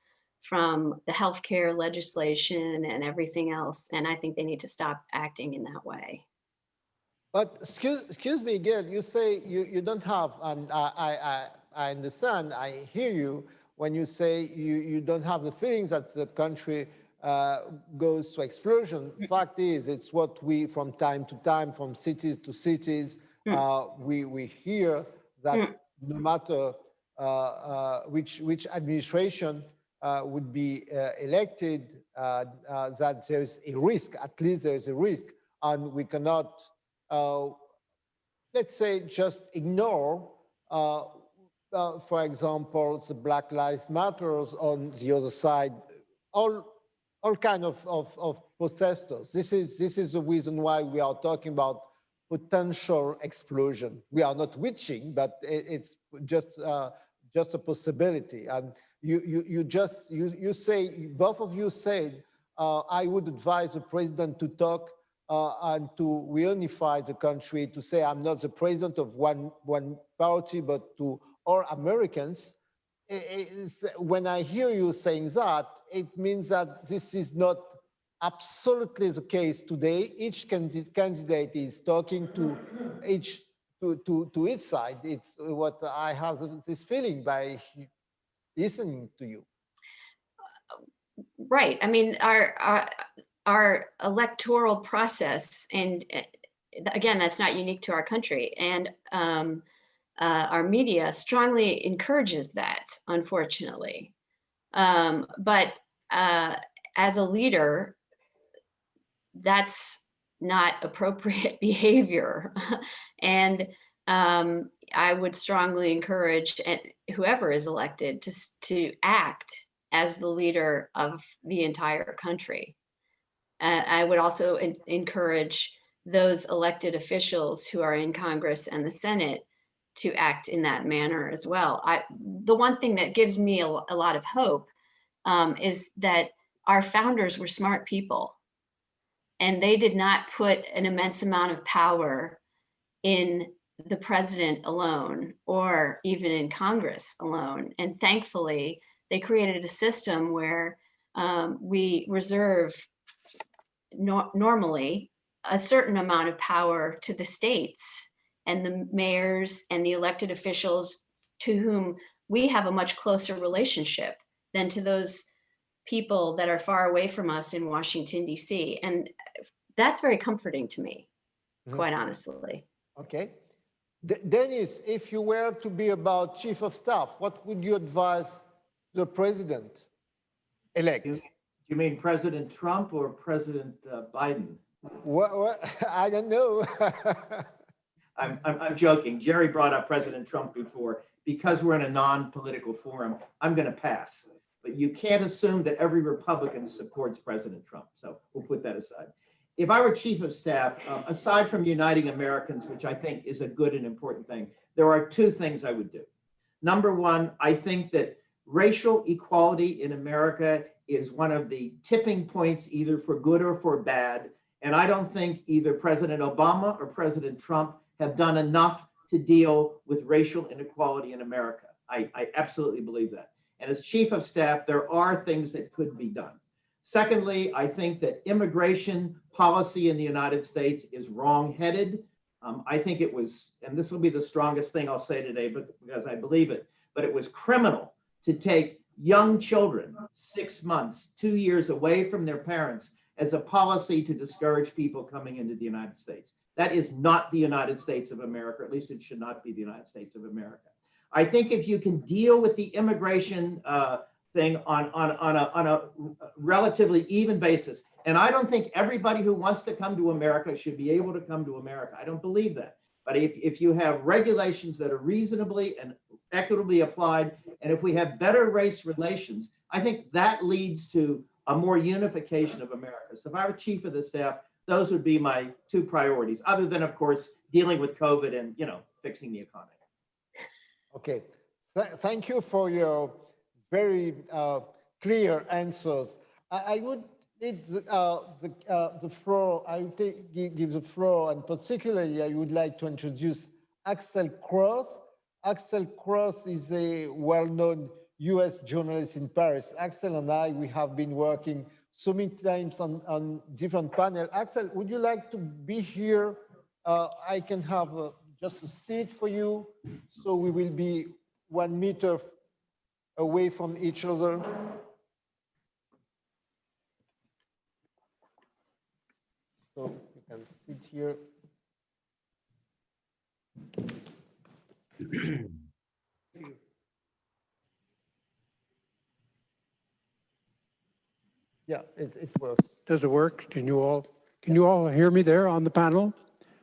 from the healthcare legislation and everything else. And I think they need to stop acting in that way. But excuse me, Gayle, you say you don't have, and I understand, I hear you when you say you don't have the feelings that the country goes to explosion. Fact is, it's what we, from time to time, from cities to cities, we hear that no matter which administration would be elected, that there's a risk, at least there's a risk, and we cannot, let's say, just ignore, for example, the Black Lives Matters on the other side, all kind of protesters. This is the reason why we are talking about potential explosion. We are not witching, but it's just a possibility. And you say, both of you said, I would advise the president to talk and to reunify the country, to say I'm not the president of one party, but to all Americans. When I hear you saying that, it means that this is not absolutely the case today. Each candidate is talking to each to its side. It's what I have this feeling by listening to you. Right. I mean, our electoral process, and again, that's not unique to our country, and our media strongly encourages that, unfortunately. But as a leader, that's not appropriate behavior. And I would strongly encourage whoever is elected to act as the leader of the entire country. I would also encourage those elected officials who are in Congress and the Senate to act in that manner as well. The one thing that gives me a lot of hope is that our founders were smart people, and they did not put an immense amount of power in the president alone or even in Congress alone. And thankfully, they created a system where we reserve normally a certain amount of power to the states and the mayors and the elected officials to whom we have a much closer relationship than to those people that are far away from us in Washington, D.C. And that's very comforting to me, quite honestly. Okay. Dennis, if you were to be about chief of staff, what would you advise the president-elect? You mean President Trump or President Biden? I don't know. I'm joking. Jerry brought up President Trump before. Because we're in a non-political forum, I'm going to pass. But you can't assume that every Republican supports President Trump. So we'll put that aside. If I were chief of staff, aside from uniting Americans, which I think is a good and important thing, there are two things I would do. Number one, I think that racial equality in America is one of the tipping points, either for good or for bad. And I don't think either President Obama or President Trump have done enough to deal with racial inequality in America. I absolutely believe that. And as chief of staff, there are things that could be done. Secondly, I think that immigration policy in the United States is wrong-headed. I think it was, and this will be the strongest thing I'll say today, but because I believe it, but it was criminal to take young children 6 months, 2 years away from their parents as a policy to discourage people coming into the United States. That is not the United States of America, at least it should not be the United States of America. I think if you can deal with the immigration thing on a relatively even basis, and I don't think everybody who wants to come to America should be able to come to America. I don't believe that. But if you have regulations that are reasonably and equitably applied, and if we have better race relations, I think that leads to a more unification of America. So if I were chief of the staff, those would be my two priorities, other than, of course, dealing with COVID and, fixing the economy. Okay. Thank you for your very clear answers. I would need the floor. I will give the floor, and particularly I would like to introduce Axel Cross. Axel Cross is a well-known US journalist in Paris. Axel and I, we have been working so many times on different panels. Axel, would you like to be here? I can have just a seat for you, so we will be 1 meter away from each other. So you can sit here. Yeah, it works. Does it work? Can you all hear me there on the panel?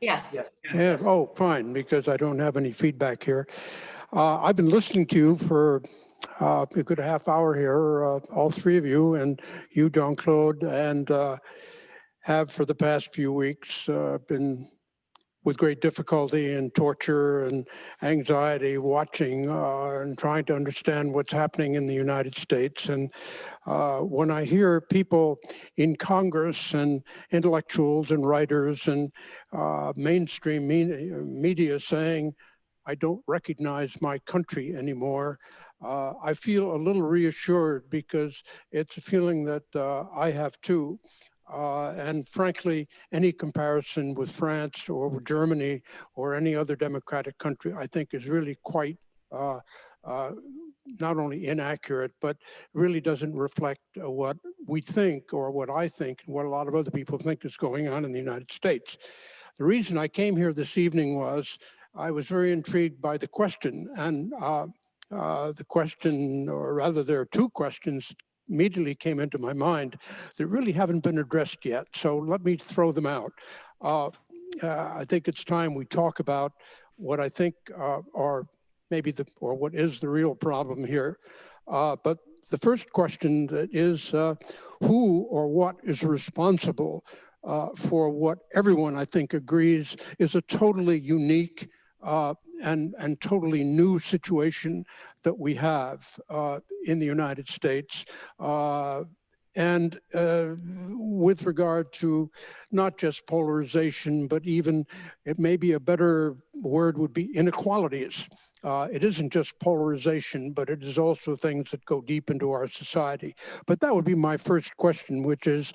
Yes. Yeah. Oh, fine, because I don't have any feedback here. I've been listening to you for a good half hour here, all three of you, and you, Jean-Claude, and have for the past few weeks been with great difficulty and torture and anxiety watching and trying to understand what's happening in the United States. And when I hear people in Congress and intellectuals and writers and mainstream media saying, I don't recognize my country anymore, I feel a little reassured, because it's a feeling that I have too. And frankly, any comparison with France or with Germany or any other democratic country, I think is really quite not only inaccurate, but really doesn't reflect what we think, or what I think, and what a lot of other people think is going on in the United States. The reason I came here this evening was I was very intrigued by the question, and the question, or rather there are two questions immediately came into my mind that really haven't been addressed yet. So let me throw them out. I think it's time we talk about what I think are maybe or what is the real problem here. But the first question is who or what is responsible for what everyone, I think, agrees is a totally unique and totally new situation that we have in the United States. And with regard to not just polarization, but even, it may be a better word would be inequalities. It isn't just polarization, but it is also things that go deep into our society. But that would be my first question, which is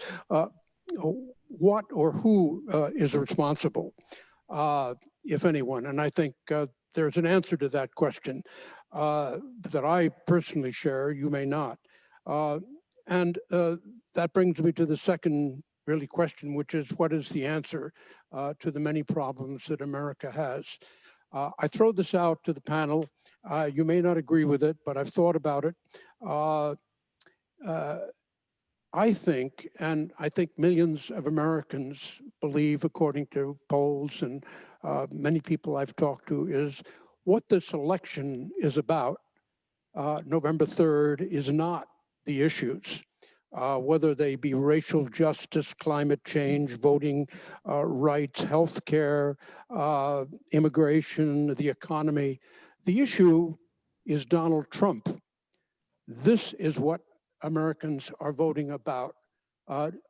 what or who is responsible, if anyone? And I think there's an answer to that question that I personally share, you may not. And that brings me to the second really question, which is what is the answer to the many problems that America has? I throw this out to the panel. You may not agree with it, but I've thought about it. I think, and I think millions of Americans believe, according to polls and many people I've talked to, is what this election is about, November 3rd, is not the issues. Whether they be racial justice, climate change, voting rights, healthcare, immigration, the economy. The issue is Donald Trump. This is what Americans are voting about.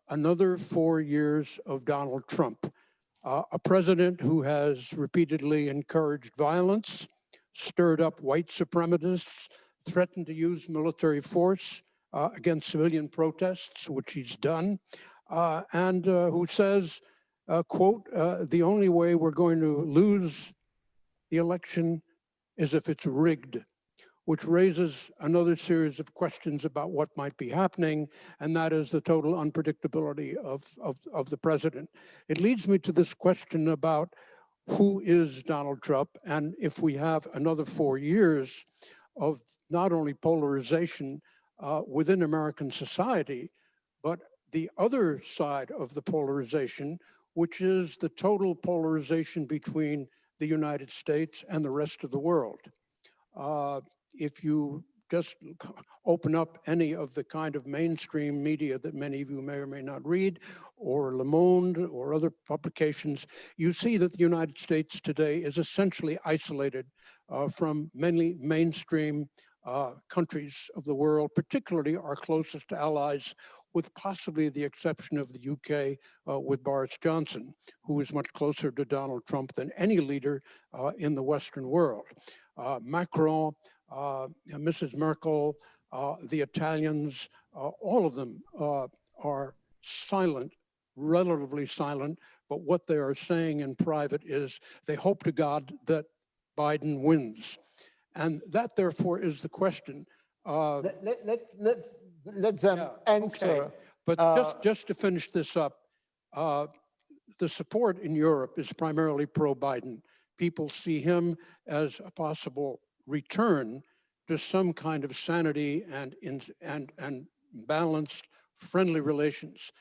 Another 4 years of Donald Trump, a president who has repeatedly encouraged violence, stirred up white supremacists, threatened to use military force against civilian protests, which he's done, and who says, quote, the only way we're going to lose the election is if it's rigged, which raises another series of questions about what might be happening, and that is the total unpredictability of the president. It leads me to this question about who is Donald Trump, and if we have another 4 years of not only polarization within American society, but the other side of the polarization, which is the total polarization between the United States and the rest of the world. If you just open up any of the kind of mainstream media that many of you may or may not read, or Le Monde or other publications, you see that the United States today is essentially isolated from many mainstream countries of the world, particularly our closest allies, with possibly the exception of the UK with Boris Johnson, who is much closer to Donald Trump than any leader in the Western world. Macron, Mrs. Merkel, the Italians, all of them are silent, relatively silent, but what they are saying in private is they hope to God that Biden wins. And that, therefore, is the question. Let them answer. Okay. But just to finish this up, the support in Europe is primarily pro-Biden. People see him as a possible return to some kind of sanity and balanced, friendly relations.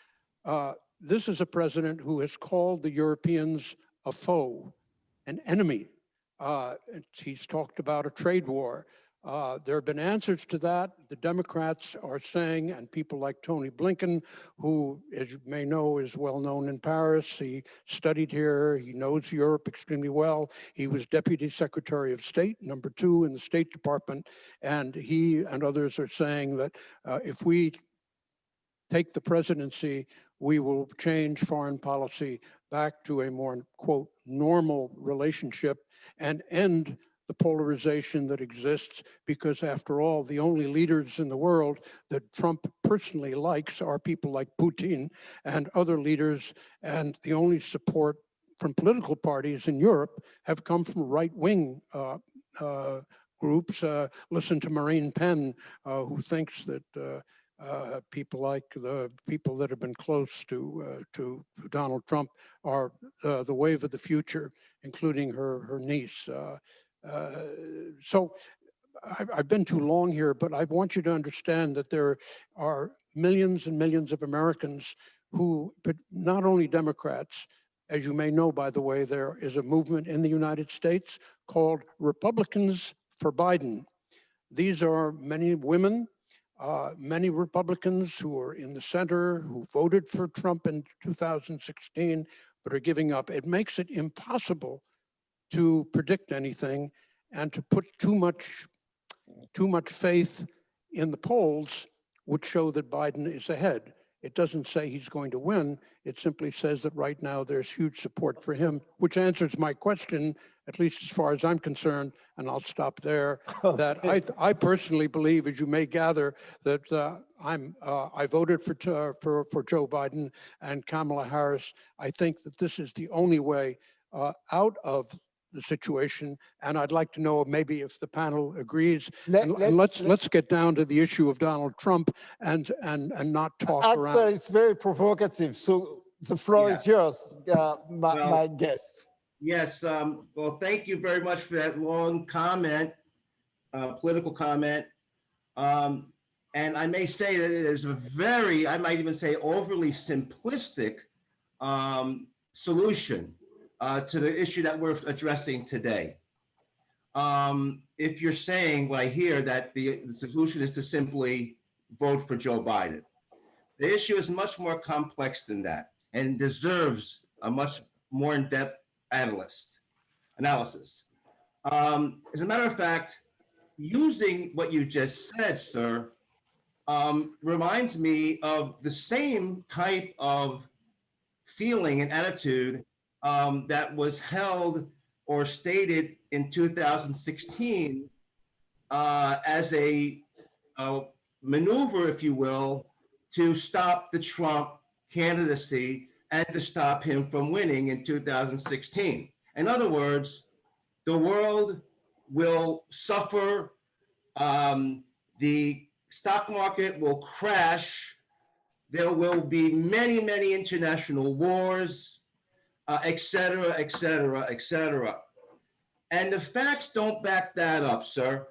This is a president who has called the Europeans a foe, an enemy. He's talked about a trade war. There have been answers to that. The Democrats are saying, and people like Tony Blinken, who, as you may know, is well known in Paris. He studied here. He knows Europe extremely well. He was Deputy Secretary of State, #2 in the State Department. And he and others are saying that if we take the presidency, we will change foreign policy back to a more, quote, normal relationship and end the polarization that exists, because after all, the only leaders in the world that Trump personally likes are people like Putin and other leaders, and the only support from political parties in Europe have come from right-wing groups. Listen to Marine Penn, who thinks that people like the people that have been close to Donald Trump are the wave of the future, including her niece. So I've been too long here, but I want you to understand that there are millions and millions of Americans who, but not only Democrats, as you may know, by the way, there is a movement in the United States called Republicans for Biden. These are many women, many Republicans who are in the center, who voted for Trump in 2016, but are giving up. It makes it impossible to predict anything and to put too much faith in the polls, which show that Biden is ahead. It doesn't say he's going to win. It simply says that right now there's huge support for him, which answers my question, at least as far as I'm concerned, and I'll stop there. That I personally believe, as you may gather, that I voted for Joe Biden and Kamala Harris. I think that this is the only way out of the situation. And I'd like to know maybe if the panel agrees. Let- And let- let's get down to the issue of Donald Trump and not talk Axel, around. it's very provocative. So the floor is yours, my guest. Yes, well, thank you very much for that long comment, political comment. And I may say that it is a very, I might even say overly simplistic solution to the issue that we're addressing today. If you're saying what I hear, that the solution is to simply vote for Joe Biden. The issue is much more complex than that and deserves a much more in-depth analysis. As a matter of fact, using what you just said, sir, reminds me of the same type of feeling and attitude that was held or stated in 2016 as a maneuver, if you will, to stop the Trump candidacy and to stop him from winning in 2016. In other words, the world will suffer, the stock market will crash, there will be many, many international wars, et cetera, et cetera, et cetera. And the facts don't back that up, sir.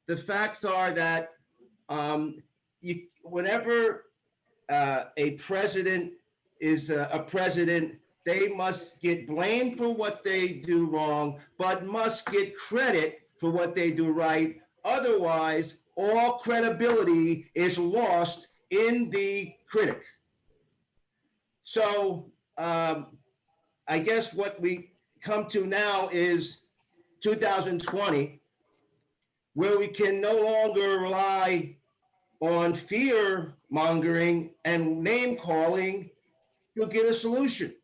The facts are that whenever a president is a president, they must get blamed for what they do wrong, but must get credit for what they do right. Otherwise, all credibility is lost in the critic. So I guess what we come to now is 2020, where we can no longer rely on fear mongering and name calling to get a solution.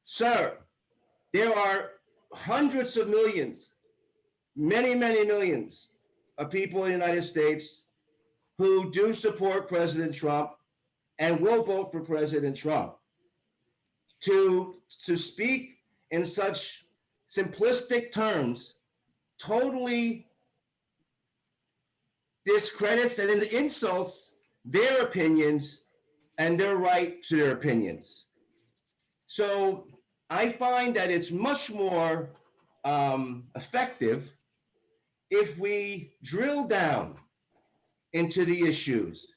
Sir, there are hundreds of millions, many, many millions of people in the United States who do support President Trump and will vote for President Trump. To speak in such simplistic terms totally discredits and insults their opinions and their right to their opinions. So I find that it's much more effective if we drill down into the issues.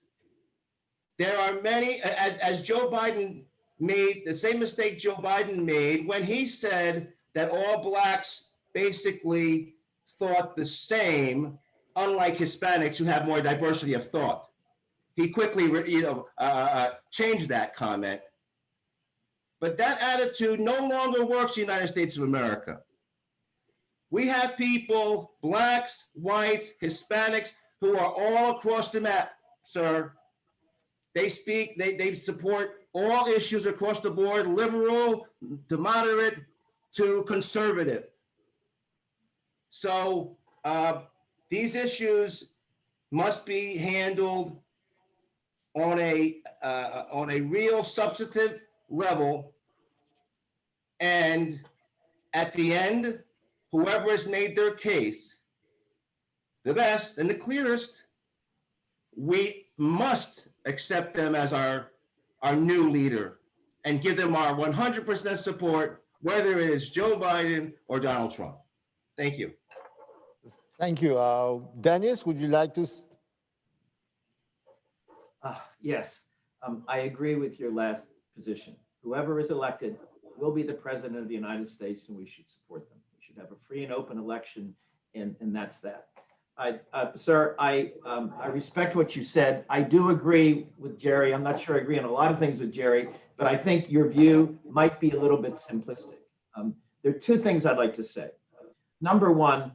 There are many, as Joe Biden made the same mistake Joe Biden made when he said that all Blacks basically thought the same, unlike Hispanics who have more diversity of thought. He quickly, changed that comment. But that attitude no longer works in the United States of America. We have people, Blacks, whites, Hispanics, who are all across the map, sir. They speak, they support all issues across the board, liberal to moderate to conservative. So these issues must be handled on a real substantive level. And at the end, whoever has made their case the best and the clearest, we must accept them as our new leader and give them our 100% support, whether it is Joe Biden or Donald Trump. Thank you. Thank you. Dennis, would you like to? Yes, I agree with your last position. Whoever is elected will be the president of the United States, and we should support them. We should have a free and open election, and that's that. Sir, I respect what you said. I do agree with Jerry. I'm not sure I agree on a lot of things with Jerry, but I think your view might be a little bit simplistic. There are two things I'd like to say. Number one,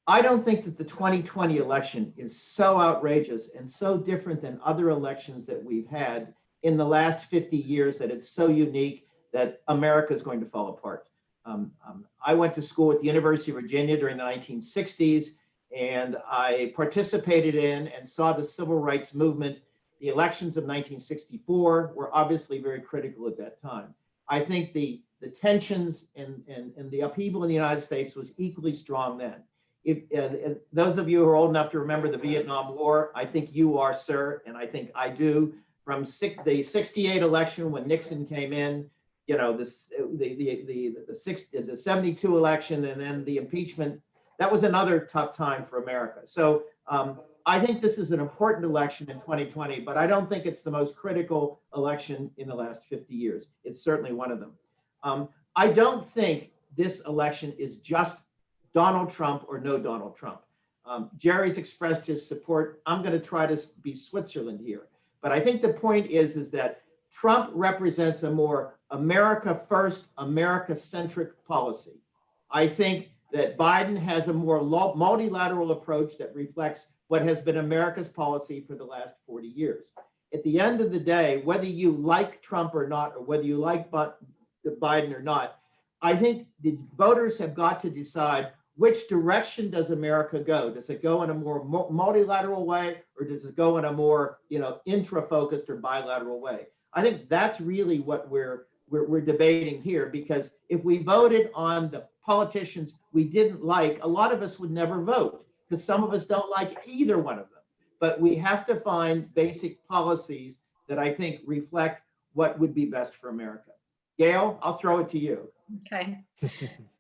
I don't think that the 2020 election is so outrageous and so different than other elections that we've had in the last 50 years that it's so unique that America is going to fall apart. I went to school at the University of Virginia during the 1960s, and I participated in and saw the civil rights movement. The elections of 1964 were obviously very critical at that time. I think the tensions and the upheaval in the United States was equally strong then. If those of you who are old enough to remember the Vietnam War, I think you are, sir, and I think I do. From the '68 election when Nixon came in, you know, the 72 election, and then the impeachment, that was another tough time for America. So I think this is an important election in 2020, but I don't think it's the most critical election in the last 50 years. It's certainly one of them. I don't think this election is just Donald Trump or no Donald Trump. Jerry's expressed his support. I'm going to try to be Switzerland here. But I think the point is that Trump represents a more America first, America centric policy. I think that Biden has a more multilateral approach that reflects what has been America's policy for the last 40 years. At the end of the day, whether you like Trump or not, or whether you like Biden or not, I think the voters have got to decide which direction does America go? Does it go in a more multilateral way, or does it go in a more, intra-focused or bilateral way? I think that's really what we're debating here, because if we voted on the politicians we didn't like, a lot of us would never vote, because some of us don't like either one of them. But we have to find basic policies that I think reflect what would be best for America. Gayle, I'll throw it to you. Okay.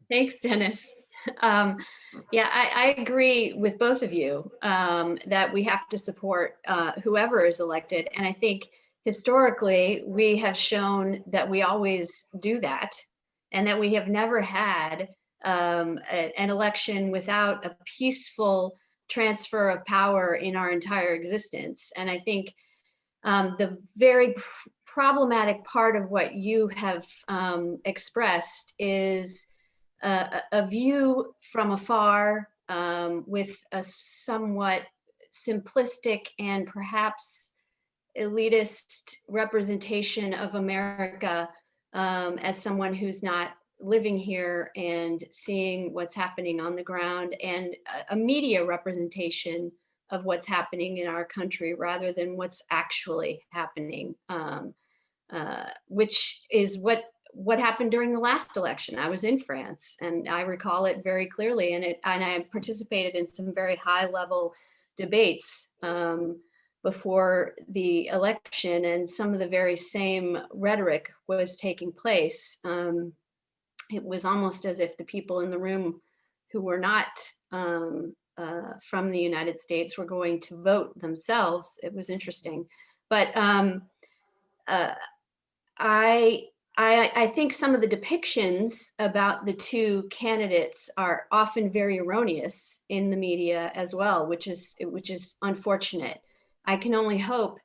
Thanks, Dennis. Yeah, I agree with both of you that we have to support whoever is elected. And I think historically, we have shown that we always do that, and that we have never had an election without a peaceful transfer of power in our entire existence. And I think the very problematic part of what you have expressed is a view from afar with a somewhat simplistic and perhaps elitist representation of America as someone who's not living here and seeing what's happening on the ground, and a media representation of what's happening in our country rather than what's actually happening, which is what happened during the last election. I was in France and I recall it very clearly, and I participated in some very high level debates before the election, and some of the very same rhetoric was taking place. It was almost as if the people in the room who were not from the United States were going to vote themselves. It was interesting. But I think some of the depictions about the two candidates are often very erroneous in the media as well, which is unfortunate. I can only hope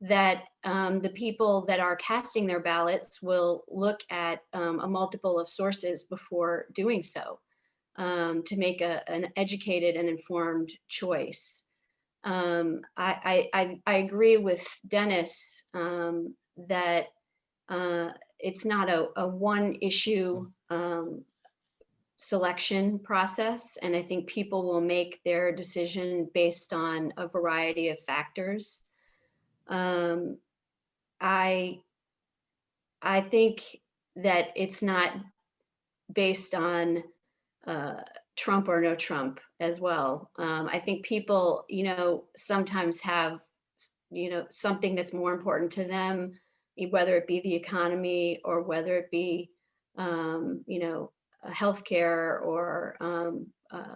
that the people that are casting their ballots will look at a multiple of sources before doing so, to make an educated and informed choice. I agree with Dennis that it's not a one issue selection process. And I think people will make their decision based on a variety of factors. I think that it's not based on Trump or no Trump as well. I think people, sometimes have, something that's more important to them, whether it be the economy or whether it be, healthcare or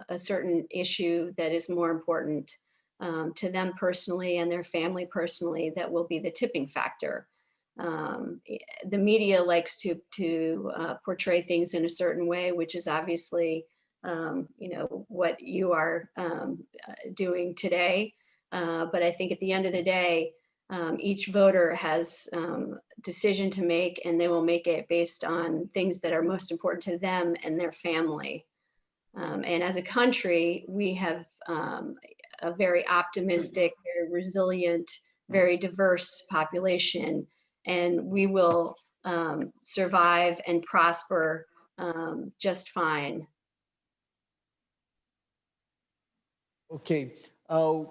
a certain issue that is more important to them personally and their family personally, that will be the tipping factor. The media likes to portray things in a certain way, which is obviously, what you are doing today. But I think at the end of the day, each voter has decision to make, and they will make it based on things that are most important to them and their family. And as a country, we have a very optimistic, very resilient, very diverse population, and we will survive and prosper just fine. Okay. A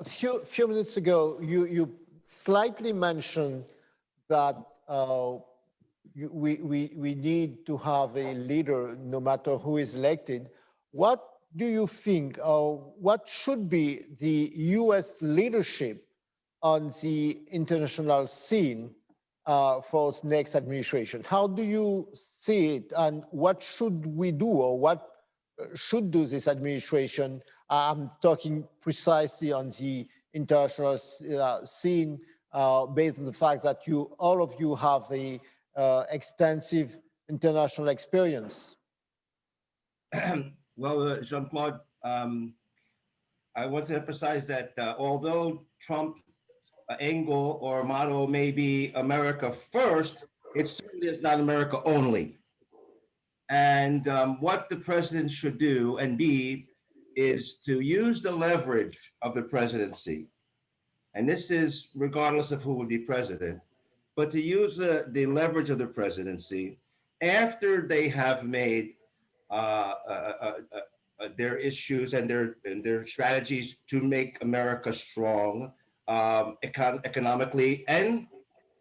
few minutes ago, you slightly mentioned that we need to have a leader, no matter who is elected. What do you think, what should be the US leadership on the international scene for the next administration? How do you see it, and what should we do, or what should do this administration? I'm talking precisely on the international scene, based on the fact that all of you have a extensive international experience. Well, Jean-Claude, I want to emphasize that although Trump's angle or motto may be America first, it certainly is not America only. And what the president should do and be is to use the leverage of the presidency. And this is regardless of who will be president, but to use the leverage of the presidency after they have made their issues and their strategies to make America strong, economically and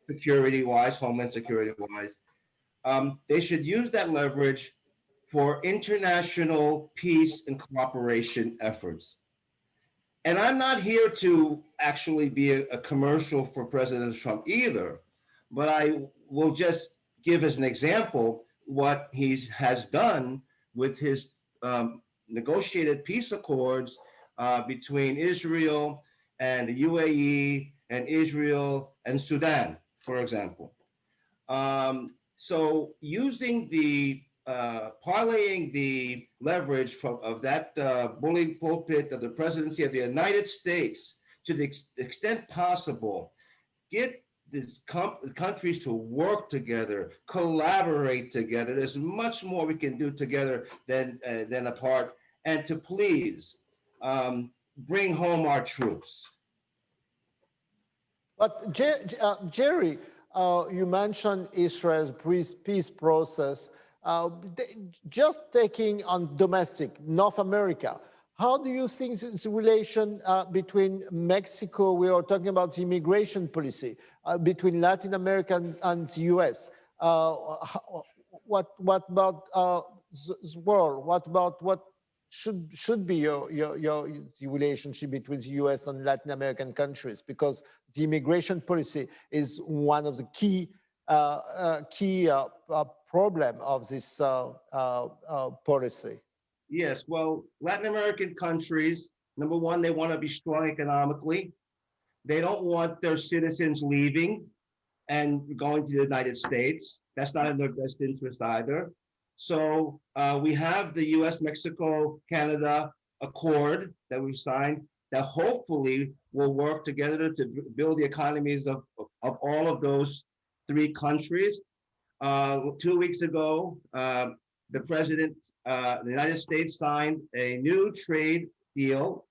security-wise, homeland security-wise. They should use that leverage for international peace and cooperation efforts. And I'm not here to actually be a commercial for President Trump either, but I will just give as an example what he has done with his negotiated peace accords between Israel and the UAE and Israel and Sudan, for example. So using the parlaying the leverage of that bully pulpit of the presidency of the United States to the extent possible, get these countries to work together, collaborate together. There's much more we can do together than apart, and to please bring home our troops. But Jerry, you mentioned Israel's peace process. Just taking on domestic North America, how do you think the relation between Mexico, we are talking about the immigration policy, between Latin America and the US? What about the world? What about what should be the relationship between the US and Latin American countries? Because the immigration policy is one of the key problem of this policy. Yes, well, Latin American countries, number one, they want to be strong economically. They don't want their citizens leaving and going to the United States. That's not in their best interest either. So we have the US-Mexico-Canada Accord that we've signed that hopefully will work together to build the economies of all of those three countries. 2 weeks ago, the president, the United States signed a new trade deal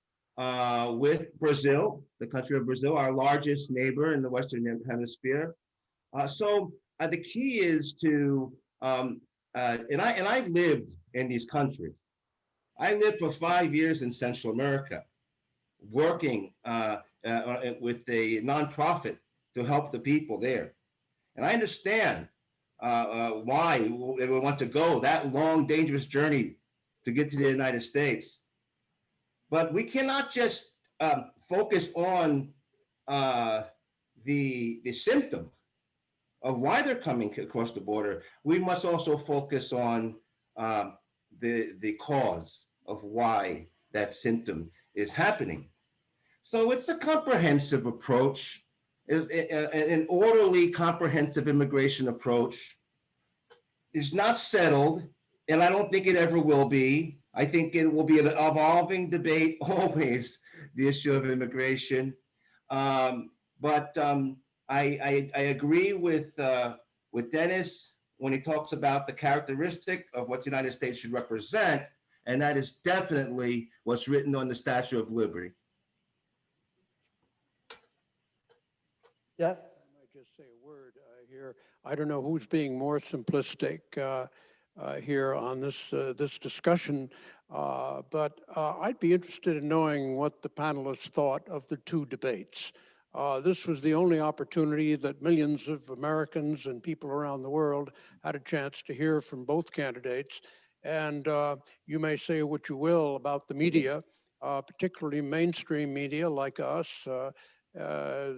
with Brazil, the country of Brazil, our largest neighbor in the Western Hemisphere. So the key is to, and I lived in these countries. I lived for 5 years in Central America, working with a nonprofit to help the people there. And I understand why they would want to go that long, dangerous journey to get to the United States. But we cannot just focus on the symptom of why they're coming across the border. We must also focus on the cause of why that symptom is happening. So it's a comprehensive approach, an orderly, comprehensive immigration approach. Is not settled, and I don't think it ever will be. I think it will be an evolving debate always, the issue of immigration. But I agree with Dennis when he talks about the characteristic of what the United States should represent, and that is definitely what's written on the Statue of Liberty. Yeah. I might just say a word here. I don't know who's being more simplistic here on this discussion, but I'd be interested in knowing what the panelists thought of the two debates. This was the only opportunity that millions of Americans and people around the world had a chance to hear from both candidates. And you may say what you will about the media, particularly mainstream media like us, the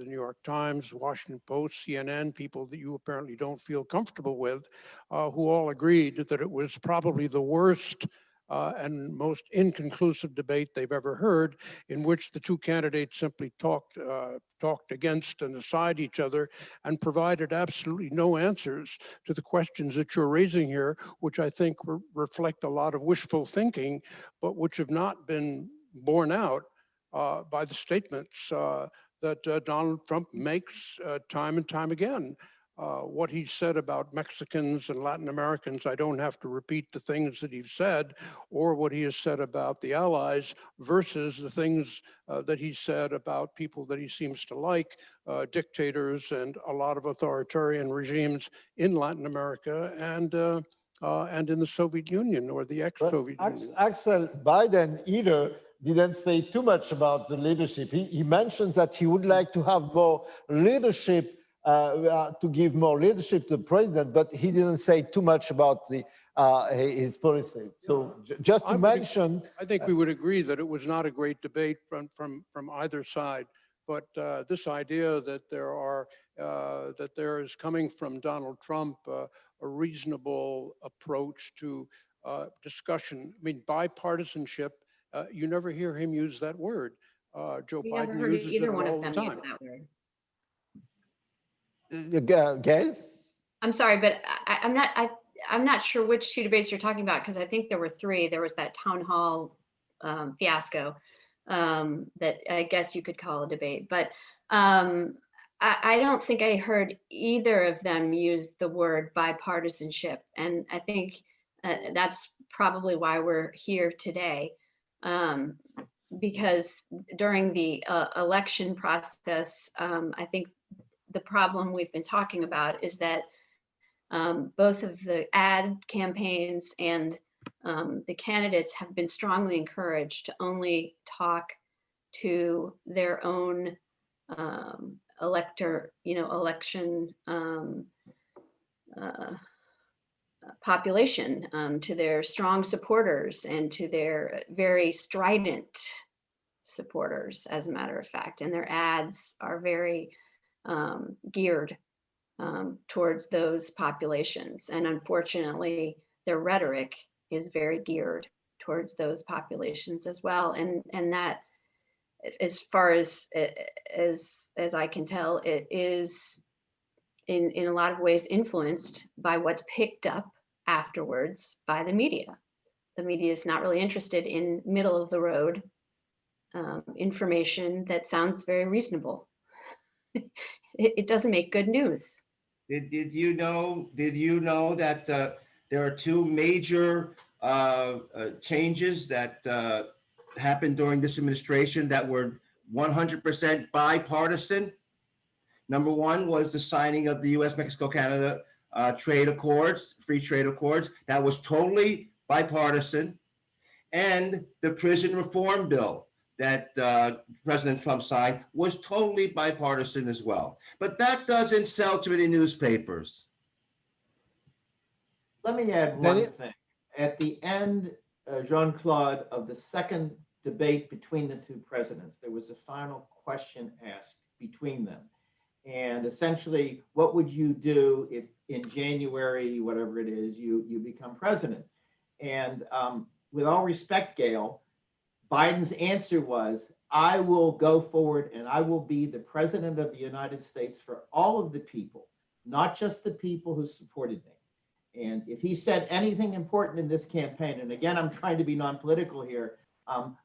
New York Times, Washington Post, CNN, people that you apparently don't feel comfortable with, who all agreed that it was probably the worst and most inconclusive debate they've ever heard, in which the two candidates simply talked against and aside each other and provided absolutely no answers to the questions that you're raising here, which I think reflect a lot of wishful thinking, but which have not been borne out by the statements that Donald Trump makes time and time again. What he said about Mexicans and Latin Americans, I don't have to repeat the things that he's said, or what he has said about the allies versus the things that he said about people that he seems to like, dictators and a lot of authoritarian regimes in Latin America and in the Soviet Union or the ex-Soviet Union. Axel, Biden either didn't say too much about the leadership. He mentions that he would like to have more leadership, to give more leadership to the president, but he didn't say too much about his policy. So just to mention, I think we would agree that it was not a great debate from either side. But this idea that there is coming from Donald Trump a reasonable approach to discussion. I mean, bipartisanship. You never hear him use that word. Joe We Biden never heard uses either it one all of the them use time. that word. Gayle? I'm sorry, but I'm not sure which two debates you're talking about, because I think there were three. There was that town hall fiasco that I guess you could call a debate, but I don't think I heard either of them use the word bipartisanship, and I think that's probably why we're here today, because during the election process, I think the problem we've been talking about is that both of the ad campaigns and the candidates have been strongly encouraged to only talk to their own election population, to their strong supporters and to their very strident supporters, as a matter of fact. And their ads are very geared towards those populations. And unfortunately, their rhetoric is very geared towards those populations as well. And that, as far as I can tell, it is in a lot of ways influenced by what's picked up afterwards by the media. The media is not really interested in middle of the road information that sounds very reasonable. It doesn't make good news. Did you know that there are two major changes that happened during this administration that were 100% bipartisan? Number one was the signing of the U.S. Mexico-Canada trade accords, free trade accords. That was totally bipartisan. And the prison reform bill that President Trump signed was totally bipartisan as well. But that doesn't sell to many newspapers. Let me add one thing. At the end, Jean-Claude, of the second debate between the two presidents, there was a final question asked between them. And essentially, what would you do if in January, whatever it is, you become president? And with all respect, Gayle, Biden's answer was, I will go forward and I will be the president of the United States for all of the people, not just the people who supported me. And if he said anything important in this campaign, and again, I'm trying to be non-political here,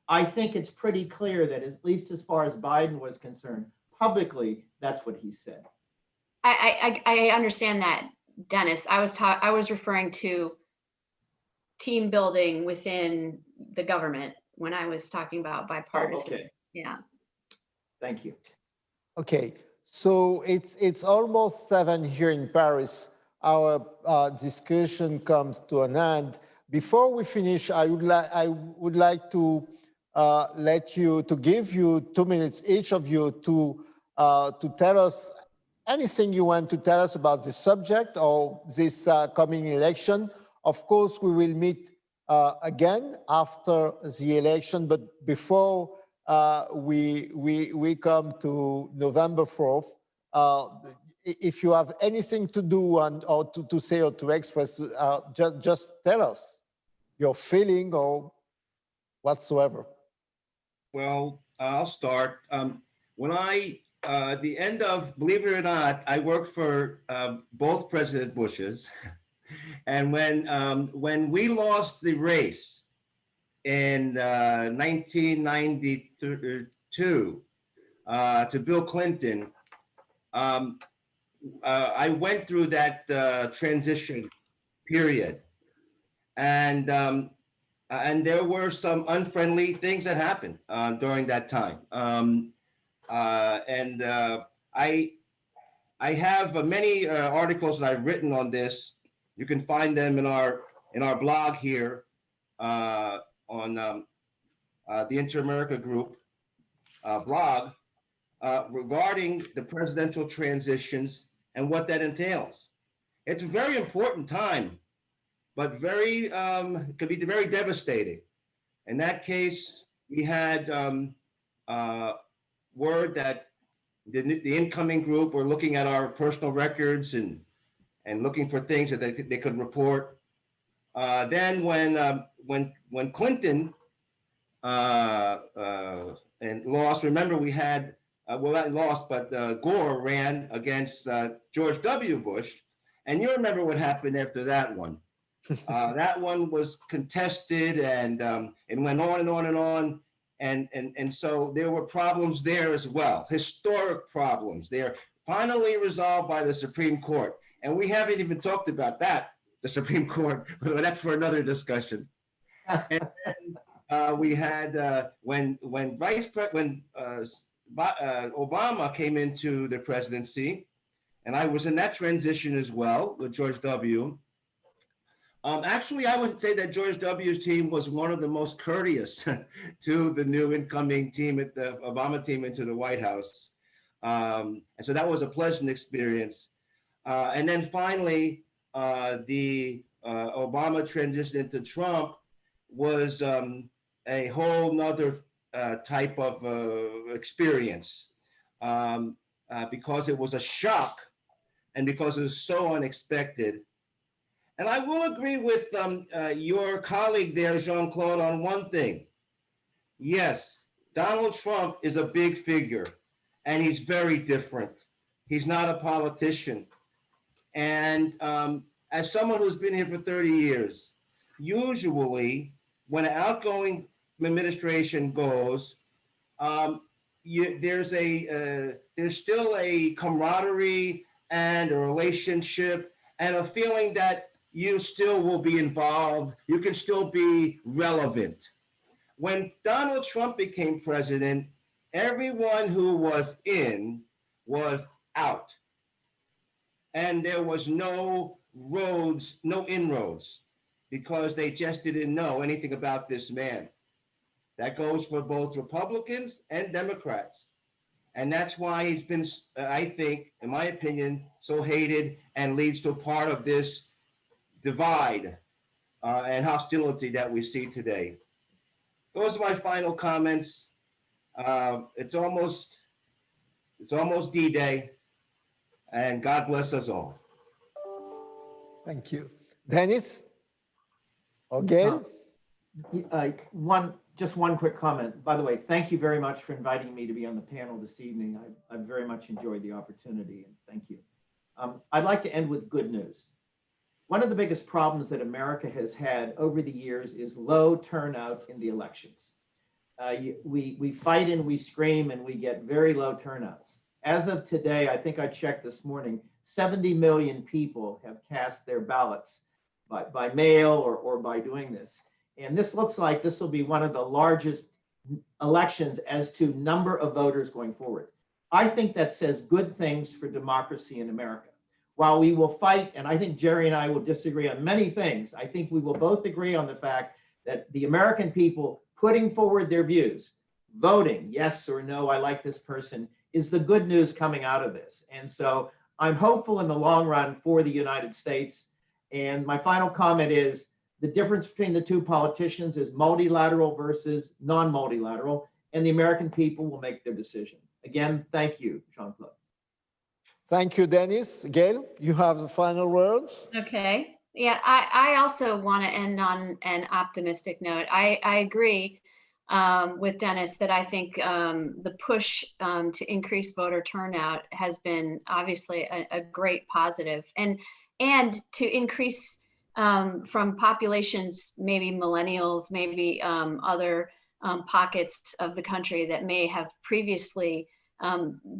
I think it's pretty clear that at least as far as Biden was concerned, publicly, that's what he said. I understand that, Dennis. I was referring to team building within the government when I was talking about bipartisan. Oh, okay. Yeah. Thank you. Okay, so it's almost 7 here in Paris. Our discussion comes to an end. Before we finish, I would like to give you 2 minutes, each of you, to to tell us anything you want to tell us about this subject or this coming election. Of course, we will meet again after the election, but before we come to November 4th, if you have anything to do or to say or to express, just tell us your feeling or whatsoever. Well, I'll start. When at the end of, believe it or not, I worked for both President Bushes. And when we lost the race in 1992 to Bill Clinton, I went through that transition period, and there were some unfriendly things that happened during that time. I have many articles that I've written on this. You can find them in our blog here on the Inter-America Group blog regarding the presidential transitions and what that entails. It's a very important time, but could be very devastating. In that case, we had word that the incoming group were looking at our personal records and looking for things that they could report. Then when Clinton and lost, remember we had, well, not lost, but Gore ran against George W. Bush. And you remember what happened after that one. That one was contested and went on and on and on. And so there were problems there as well, historic problems. They're finally resolved by the Supreme Court. And we haven't even talked about that, the Supreme Court, but that's for another discussion. And then we had when Obama came into the presidency, and I was in that transition as well with George W. Actually, I would say that George W.'s team was one of the most courteous to the new incoming team at the Obama team into the White House. And so that was a pleasant experience. And then finally, the Obama transition into Trump was a whole nother type of experience because it was a shock and because it was so unexpected. And I will agree with your colleague there, Jean-Claude, on one thing. Yes, Donald Trump is a big figure, and he's very different. He's not a politician. And as someone who's been here for 30 years, usually when an outgoing administration goes, there's still a camaraderie and a relationship and a feeling that you still will be involved. You can still be relevant. When Donald Trump became president, everyone who was in was out. And there was no roads, no inroads, because they just didn't know anything about this man. That goes for both Republicans and Democrats. And that's why he's been, I think, in my opinion, so hated and leads to a part of this divide and hostility that we see today. Those are my final comments. It's almost D-Day, and God bless us all. Thank you. Dennis or Gayle? Just one quick comment. By the way, thank you very much for inviting me to be on the panel this evening. I very much enjoyed the opportunity, and thank you. I'd like to end with good news. One of the biggest problems that America has had over the years is low turnout in the elections. We fight and we scream and we get very low turnouts. As of today, I think I checked this morning, 70 million people have cast their ballots by mail or by doing this. And this looks like this will be one of the largest elections as to number of voters going forward. I think that says good things for democracy in America. While we will fight, and I think Jerry and I will disagree on many things, I think we will both agree on the fact that the American people putting forward their views, voting yes or no, I like this person, is the good news coming out of this. And so I'm hopeful in the long run for the United States. And my final comment is the difference between the two politicians is multilateral versus non-multilateral, and the American people will make their decision. Again, thank you, Jean-Claude. Thank you, Dennis. Gayle, you have the final words. Okay. Yeah, I also want to end on an optimistic note. I agree with Dennis that I think the push to increase voter turnout has been obviously a great positive, and to increase from populations, maybe millennials, maybe other pockets of the country that may have previously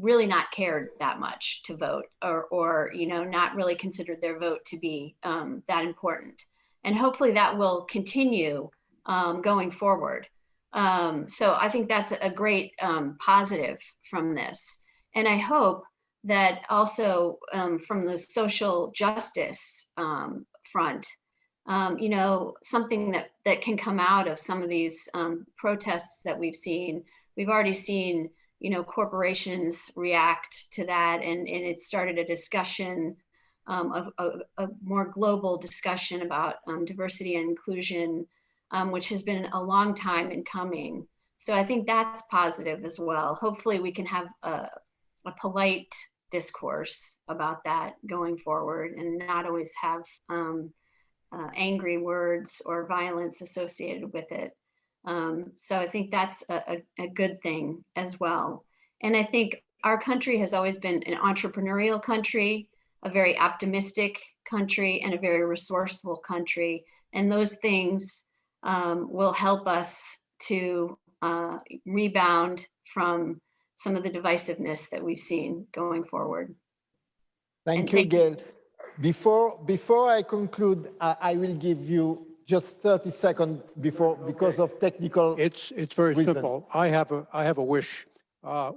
really not cared that much to vote, or not really considered their vote to be that important. And hopefully that will continue going forward. So I think that's a great positive from this. And I hope that also from the social justice front, something that can come out of some of these protests that we've seen. We've already seen corporations react to that, and it started a discussion, a more global discussion about diversity and inclusion, which has been a long time in coming. So I think that's positive as well. Hopefully we can have a polite discourse about that going forward, and not always have angry words or violence associated with it. So I think that's a good thing as well. And I think our country has always been an entrepreneurial country, a very optimistic country, and a very resourceful country. And those things will help us to rebound from some of the divisiveness that we've seen going forward. Thank you, Gayle. Before I conclude, I will give you just 30 seconds because of technical. It's very reason. simple. I have a wish,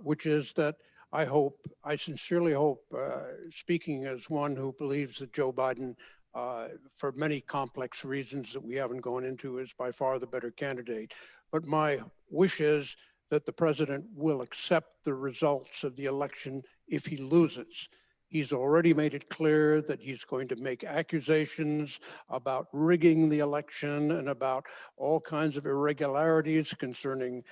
which is that I sincerely hope, speaking as one who believes that Joe Biden, for many complex reasons that we haven't gone into, is by far the better candidate. But my wish is that the president will accept the results of the election if he loses. He's already made it clear that he's going to make accusations about rigging the election and about all kinds of irregularities concerning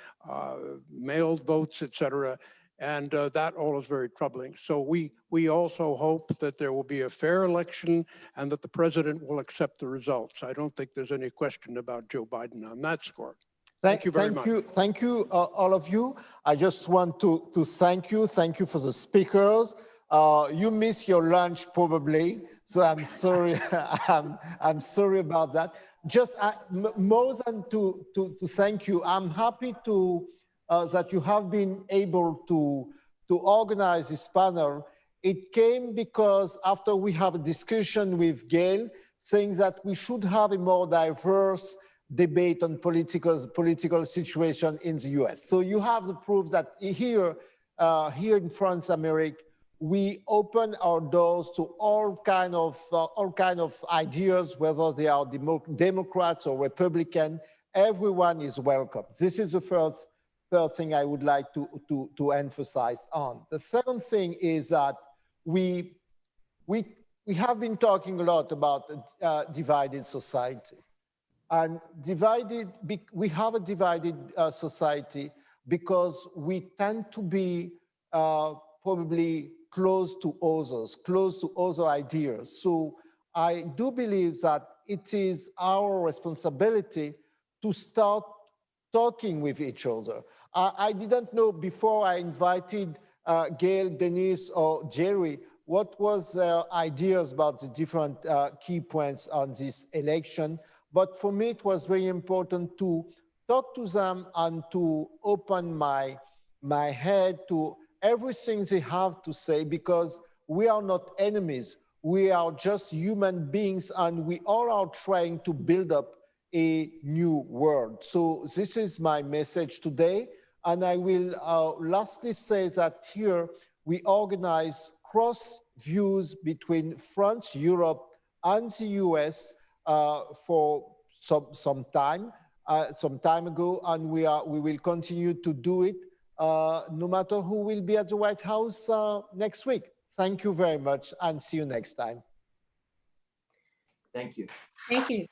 mailed votes, et cetera. And that all is very troubling. So we also hope that there will be a fair election and that the president will accept the results. I don't think there's any question about Joe Biden on that score. Thank you very much. Thank you, all of you. I just want to thank you. Thank you for the speakers. You miss your lunch probably, so I'm sorry. I'm sorry about that. Just more than to thank you, I'm happy to that you have been able to organize this panel. It came because after we have a discussion with Gayle, saying that we should have a more diverse debate on political situation in the US. So you have the proof that here in France-Amériques, we open our doors to all kind of ideas, whether they are Democrats or Republican. Everyone is welcome. This is the first thing I would like to emphasize on. The second thing is that we have been talking a lot about a divided society. And we have a divided society because we tend to be probably close to other ideas. So I do believe that it is our responsibility to start talking with each other. I didn't know before I invited Gayle, Denise, or Jerry, what was their ideas about the different key points on this election. But for me, it was very important to talk to them and to open my head to everything they have to say, because we are not enemies. We are just human beings, and we all are trying to build up a new world. So this is my message today. And I will lastly say that here we organize cross views between France, Europe, and the US for some time ago, and we will continue to do it. no matter who will be at the White House next week. Thank you very much and see you next time. Thank you. Thank you.